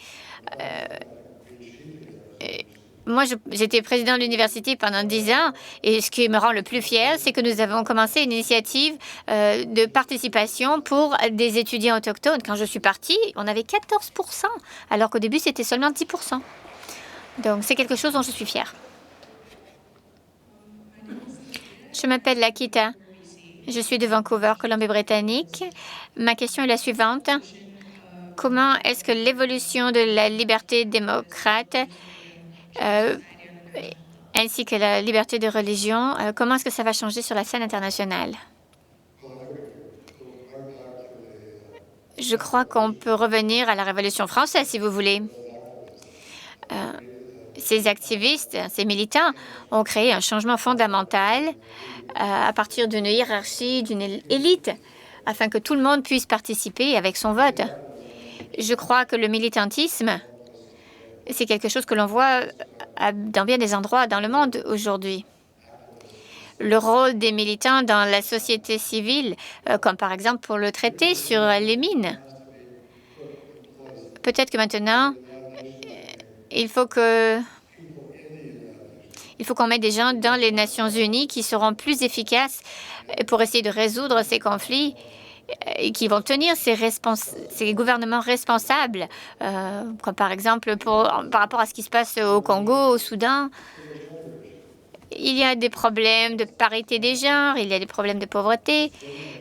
Moi, j'étais président de l'université pendant 10 ans et ce qui me rend le plus fier, c'est que nous avons commencé une initiative de participation pour des étudiants autochtones. Quand je suis partie, on avait 14 %, alors qu'au début, c'était seulement 10 %. Donc, c'est quelque chose dont je suis fière. Je m'appelle Lakita. Je suis de Vancouver, Colombie-Britannique. Ma question est la suivante. Comment est-ce que l'évolution de la liberté démocrate ainsi que la liberté de religion, comment est-ce que ça va changer sur la scène internationale? Je crois qu'on peut revenir à la Révolution française, si vous voulez. Ces activistes, ces militants ont créé un changement fondamental à partir d'une hiérarchie, d'une élite, afin que tout le monde puisse participer avec son vote. Je crois que le militantisme, c'est quelque chose que l'on voit dans bien des endroits dans le monde aujourd'hui. Le rôle des militants dans la société civile, comme par exemple pour le traité sur les mines. Peut-être que maintenant, il faut Il faut qu'on mette des gens dans les Nations unies qui seront plus efficaces pour essayer de résoudre ces conflits et qui vont tenir ces gouvernements responsables, comme par exemple par rapport à ce qui se passe au Congo, au Soudan. Il y a des problèmes de parité des genres, il y a des problèmes de pauvreté,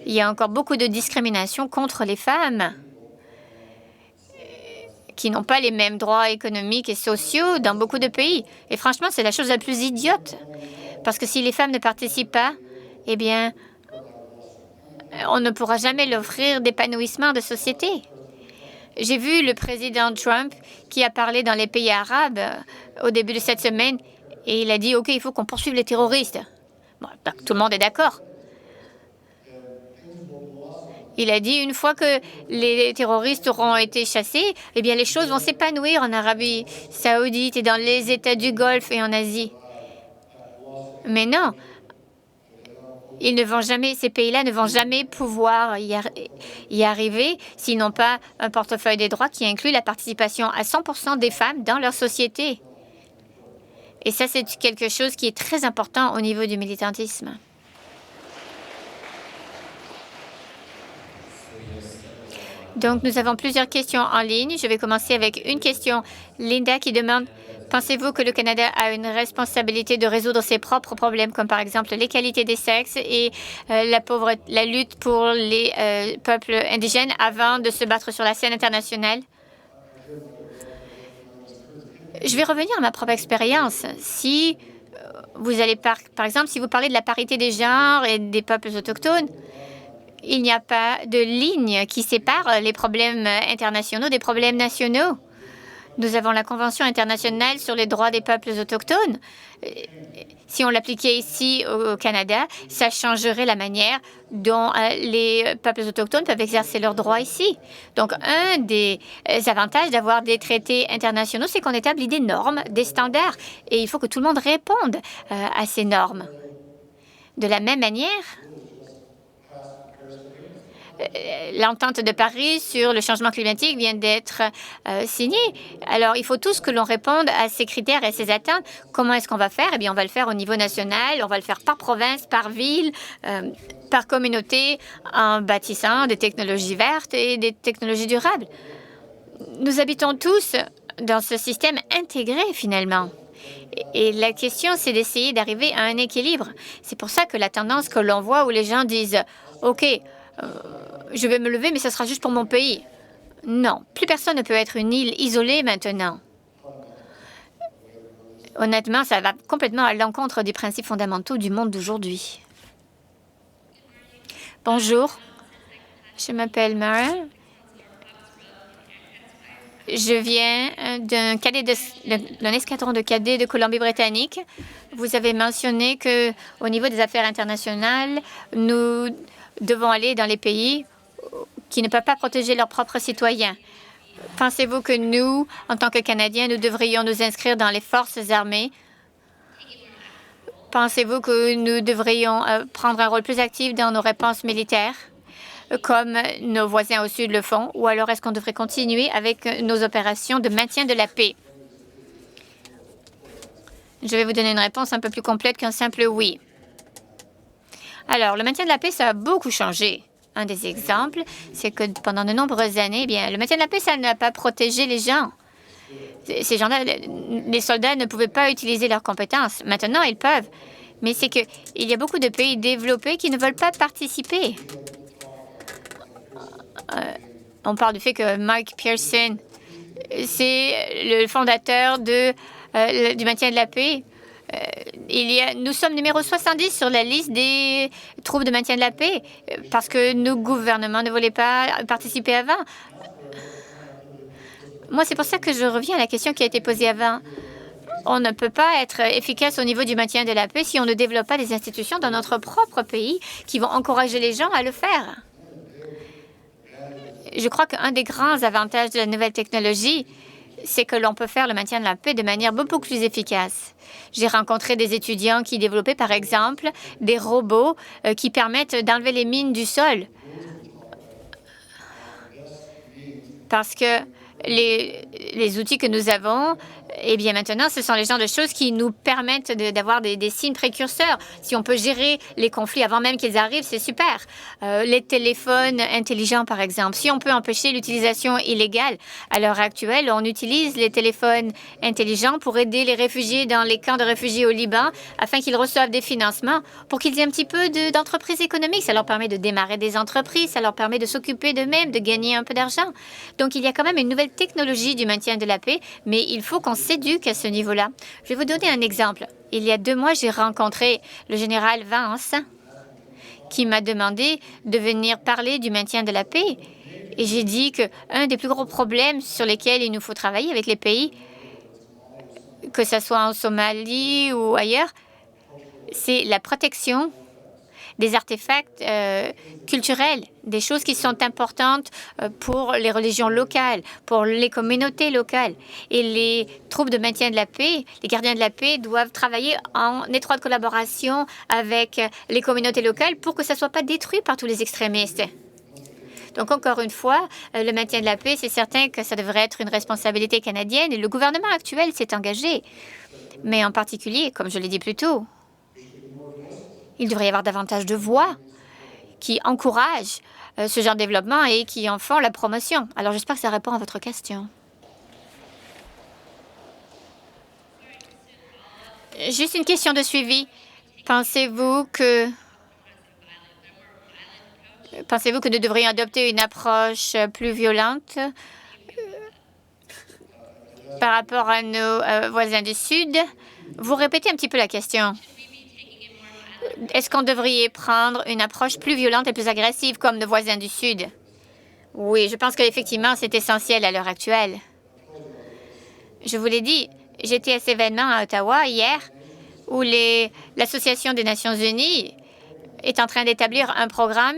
il y a encore beaucoup de discrimination contre les femmes qui n'ont pas les mêmes droits économiques et sociaux dans beaucoup de pays. Et franchement, c'est la chose la plus idiote. Parce que si les femmes ne participent pas, eh bien, on ne pourra jamais leur offrir d'épanouissement de société. J'ai vu le président Trump qui a parlé dans les pays arabes au début de cette semaine et il a dit « OK, il faut qu'on poursuive les terroristes ». Bon, tout le monde est d'accord. Il a dit une fois que les terroristes auront été chassés, eh bien les choses vont s'épanouir en Arabie saoudite et dans les États du Golfe et en Asie. Mais non, ces pays-là ne vont jamais pouvoir y arriver s'ils n'ont pas un portefeuille des droits qui inclut la participation à 100% des femmes dans leur société. Et ça, c'est quelque chose qui est très important au niveau du militantisme. Donc, nous avons plusieurs questions en ligne. Je vais commencer avec une question. Linda qui demande « Pensez-vous que le Canada a une responsabilité de résoudre ses propres problèmes, comme par exemple l'égalité des sexes et la lutte pour les peuples indigènes avant de se battre sur la scène internationale? » Je vais revenir à ma propre expérience. Si vous allez, par exemple, si vous parlez de la parité des genres et des peuples autochtones, il n'y a pas de ligne qui sépare les problèmes internationaux des problèmes nationaux. Nous avons la Convention internationale sur les droits des peuples autochtones. Si on l'appliquait ici au Canada, ça changerait la manière dont les peuples autochtones peuvent exercer leurs droits ici. Donc, un des avantages d'avoir des traités internationaux, c'est qu'on établit des normes, des standards, et il faut que tout le monde réponde à ces normes. De la même manière, l'entente de Paris sur le changement climatique vient d'être signée. Alors, il faut tous que l'on réponde à ces critères et à ces attentes. Comment est-ce qu'on va faire? Eh bien, on va le faire au niveau national, on va le faire par province, par ville, par communauté, en bâtissant des technologies vertes et des technologies durables. Nous habitons tous dans ce système intégré, finalement. Et la question, c'est d'essayer d'arriver à un équilibre. C'est pour ça que la tendance que l'on voit où les gens disent « OK, je vais me lever, mais ce sera juste pour mon pays. » Non, plus personne ne peut être une île isolée maintenant. Honnêtement, ça va complètement à l'encontre des principes fondamentaux du monde d'aujourd'hui. Bonjour, je m'appelle Mara. Je viens d'un escadron de cadets de Colombie-Britannique. Vous avez mentionné qu'au niveau des affaires internationales, nous devons aller dans les pays qui ne peuvent pas protéger leurs propres citoyens. Pensez-vous que nous, en tant que Canadiens, nous devrions nous inscrire dans les forces armées? Pensez-vous que nous devrions prendre un rôle plus actif dans nos réponses militaires, comme nos voisins au sud le font, ou alors est-ce qu'on devrait continuer avec nos opérations de maintien de la paix? Je vais vous donner une réponse un peu plus complète qu'un simple oui. Alors, le maintien de la paix, ça a beaucoup changé. Un des exemples, c'est que pendant de nombreuses années, eh bien, le maintien de la paix, ça n'a pas protégé les gens. Ces gens-là, les soldats ne pouvaient pas utiliser leurs compétences. Maintenant, ils peuvent. Mais c'est qu'il y a beaucoup de pays développés qui ne veulent pas participer. On parle du fait que Mike Pearson, c'est le fondateur du maintien de la paix. Nous sommes numéro 70 sur la liste des troupes de maintien de la paix parce que nos gouvernements ne voulaient pas participer avant. Moi, c'est pour ça que je reviens à la question qui a été posée avant. On ne peut pas être efficace au niveau du maintien de la paix si on ne développe pas des institutions dans notre propre pays qui vont encourager les gens à le faire. Je crois qu'un des grands avantages de la nouvelle technologie, c'est que l'on peut faire le maintien de la paix de manière beaucoup plus efficace. J'ai rencontré des étudiants qui développaient, par exemple, des robots qui permettent d'enlever les mines du sol. Parce que les outils que nous avons, eh bien maintenant, ce sont les genres de choses qui nous permettent d'avoir des signes précurseurs. Si on peut gérer les conflits avant même qu'ils arrivent, c'est super. Les téléphones intelligents, par exemple. Si on peut empêcher l'utilisation illégale, à l'heure actuelle, on utilise les téléphones intelligents pour aider les réfugiés dans les camps de réfugiés au Liban afin qu'ils reçoivent des financements pour qu'ils aient un petit peu d'entreprise économique. Ça leur permet de démarrer des entreprises, ça leur permet de s'occuper d'eux-mêmes, de gagner un peu d'argent. Donc, il y a quand même une nouvelle technologie du maintien de la paix, mais il faut qu'on s'éduque à ce niveau-là. Je vais vous donner un exemple. Il y a 2 mois, j'ai rencontré le général Vance qui m'a demandé de venir parler du maintien de la paix. Et j'ai dit qu'un des plus gros problèmes sur lesquels il nous faut travailler avec les pays, que ce soit en Somalie ou ailleurs, c'est la protection des artefacts culturels, des choses qui sont importantes pour les religions locales, pour les communautés locales. Et les troupes de maintien de la paix, les gardiens de la paix doivent travailler en étroite collaboration avec les communautés locales pour que ça ne soit pas détruit par tous les extrémistes. Donc, encore une fois, le maintien de la paix, c'est certain que ça devrait être une responsabilité canadienne et le gouvernement actuel s'est engagé. Mais en particulier, comme je l'ai dit plus tôt, il devrait y avoir davantage de voix qui encouragent ce genre de développement et qui en font la promotion. Alors, j'espère que ça répond à votre question. Juste une question de suivi. Pensez-vous que nous devrions adopter une approche plus violente par rapport à nos voisins du Sud? Vous répétez un petit peu la question. Est-ce qu'on devrait prendre une approche plus violente et plus agressive comme nos voisins du Sud? Oui, je pense qu'effectivement, c'est essentiel à l'heure actuelle. Je vous l'ai dit, j'étais à cet événement à Ottawa hier où l'Association des Nations unies est en train d'établir un programme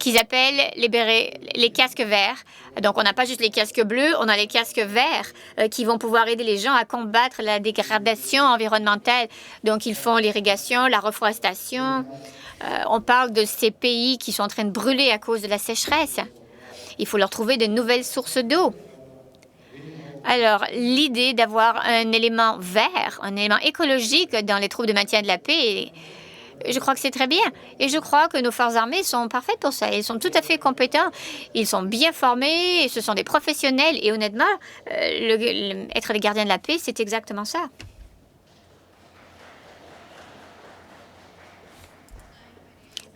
qu'ils appellent les casques verts. Donc, on n'a pas juste les casques bleus, on a les casques verts qui vont pouvoir aider les gens à combattre la dégradation environnementale. Donc, ils font l'irrigation, la reforestation. On parle de ces pays qui sont en train de brûler à cause de la sécheresse. Il faut leur trouver de nouvelles sources d'eau. Alors, l'idée d'avoir un élément vert, un élément écologique dans les troupes de maintien de la paix, je crois que c'est très bien. Et je crois que nos forces armées sont parfaites pour ça. Ils sont tout à fait compétents. Ils sont bien formés. Et ce sont des professionnels. Et honnêtement, être les gardiens de la paix, c'est exactement ça.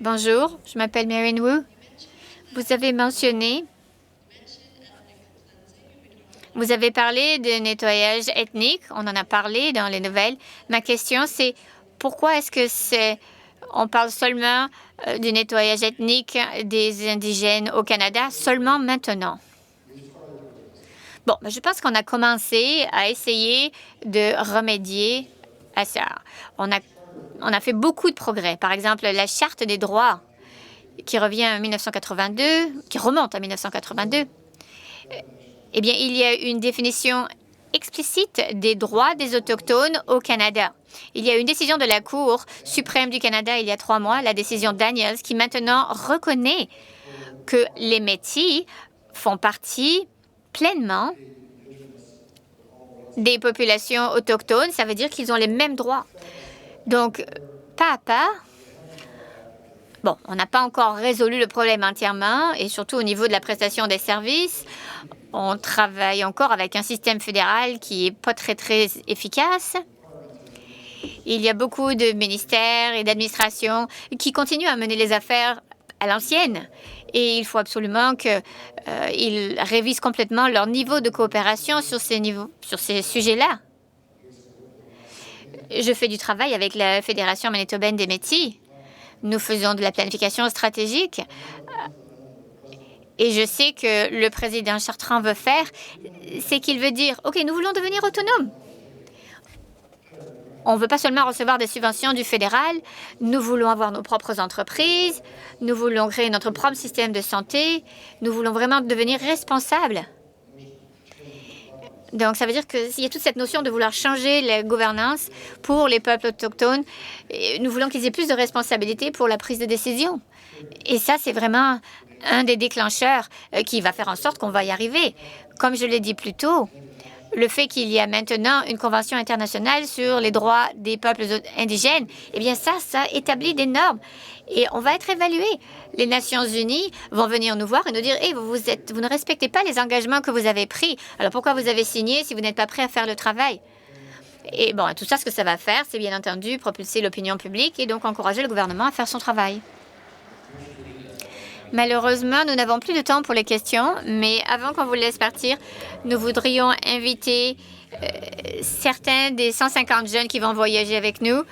Bonjour, je m'appelle Marian Wu. Vous avez mentionné... Vous avez parlé de nettoyage ethnique. On en a parlé dans les nouvelles. Ma question, c'est... Pourquoi est-ce que on parle seulement du nettoyage ethnique des indigènes au Canada seulement maintenant? Bon, je pense qu'on a commencé à essayer de remédier à ça. On a fait beaucoup de progrès. Par exemple, la Charte des droits qui remonte à 1982. Eh bien, il y a une définition explicite des droits des Autochtones au Canada. Il y a une décision de la Cour suprême du Canada il y a 3 mois, la décision Daniels, qui maintenant reconnaît que les Métis font partie pleinement des populations autochtones. Ça veut dire qu'ils ont les mêmes droits. Donc, pas à pas, bon, on n'a pas encore résolu le problème entièrement, et surtout au niveau de la prestation des services. On travaille encore avec un système fédéral qui n'est pas très efficace. Il y a beaucoup de ministères et d'administrations qui continuent à mener les affaires à l'ancienne. Et il faut absolument qu'ils révisent complètement leur niveau de coopération sur ces sujets-là. Je fais du travail avec la Fédération manitobaine des Métis. Nous faisons de la planification stratégique. Et je sais que le président Chartrand veut faire, c'est qu'il veut dire, OK, nous voulons devenir autonomes. On ne veut pas seulement recevoir des subventions du fédéral, nous voulons avoir nos propres entreprises, nous voulons créer notre propre système de santé, nous voulons vraiment devenir responsables. Donc, ça veut dire qu'il y a toute cette notion de vouloir changer la gouvernance pour les peuples autochtones. Et nous voulons qu'ils aient plus de responsabilités pour la prise de décision. Et ça, c'est vraiment un des déclencheurs qui va faire en sorte qu'on va y arriver. Comme je l'ai dit plus tôt, le fait qu'il y a maintenant une convention internationale sur les droits des peuples indigènes, eh bien ça établit des normes. Et on va être évalué. Les Nations unies vont venir nous voir et nous dire « Hey, vous ne respectez pas les engagements que vous avez pris. Alors pourquoi vous avez signé si vous n'êtes pas prêt à faire le travail? » Et bon, tout ça, ce que ça va faire, c'est bien entendu propulser l'opinion publique et donc encourager le gouvernement à faire son travail. Malheureusement, nous n'avons plus de temps pour les questions, mais avant qu'on vous laisse partir, nous voudrions inviter certains des 150 jeunes qui vont voyager avec nous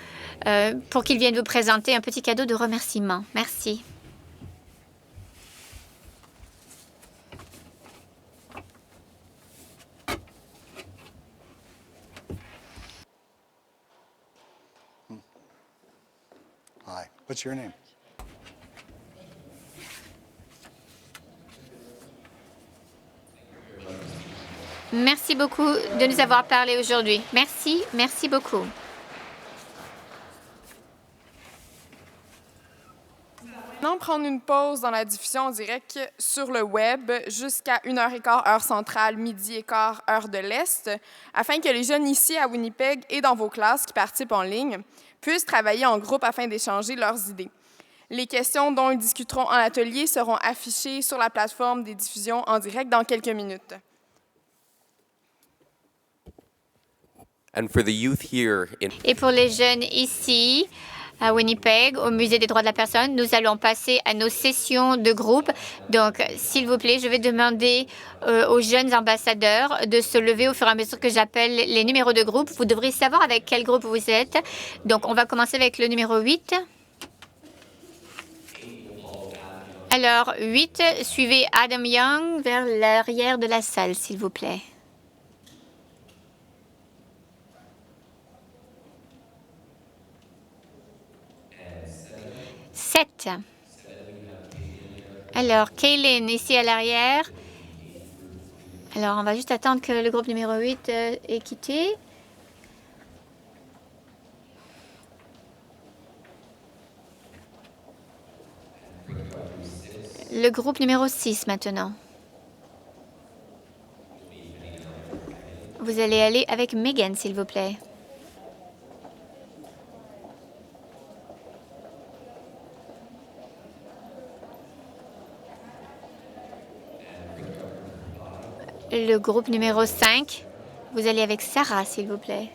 pour qu'ils viennent vous présenter un petit cadeau de remerciement. Merci. Hi, what's your name? Merci beaucoup de nous avoir parlé aujourd'hui. Merci, merci beaucoup. Maintenant, prendre une pause dans la diffusion en direct sur le web jusqu'à 1h15 heure centrale, midi et quart heure de l'Est, afin que les jeunes ici à Winnipeg et dans vos classes qui participent en ligne puissent travailler en groupe afin d'échanger leurs idées. Les questions dont ils discuteront en atelier seront affichées sur la plateforme des diffusions en direct dans quelques minutes. Et pour les jeunes ici, à Winnipeg, au Musée des droits de la personne, nous allons passer à nos sessions de groupe. Donc, s'il vous plaît, je vais demander aux jeunes ambassadeurs de se lever au fur et à mesure que j'appelle les numéros de groupe. Vous devrez savoir avec quel groupe vous êtes. Donc, on va commencer avec le numéro 8. Alors, 8, suivez Adam Young vers l'arrière de la salle, s'il vous plaît. 7. Alors, Kaylin, ici à l'arrière. Alors, on va juste attendre que le groupe numéro 8 ait quitté. Le groupe numéro 6 maintenant. Vous allez aller avec Megan, s'il vous plaît. Le groupe numéro 5, vous allez avec Sarah, s'il vous plaît.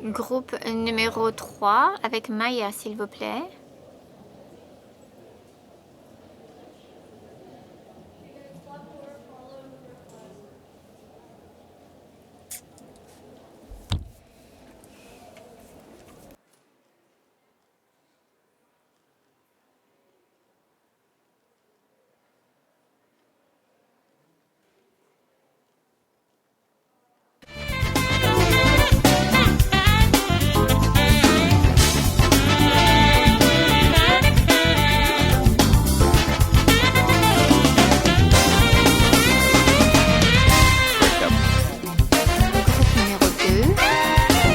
Groupe numéro 3 avec Maya, s'il vous plaît.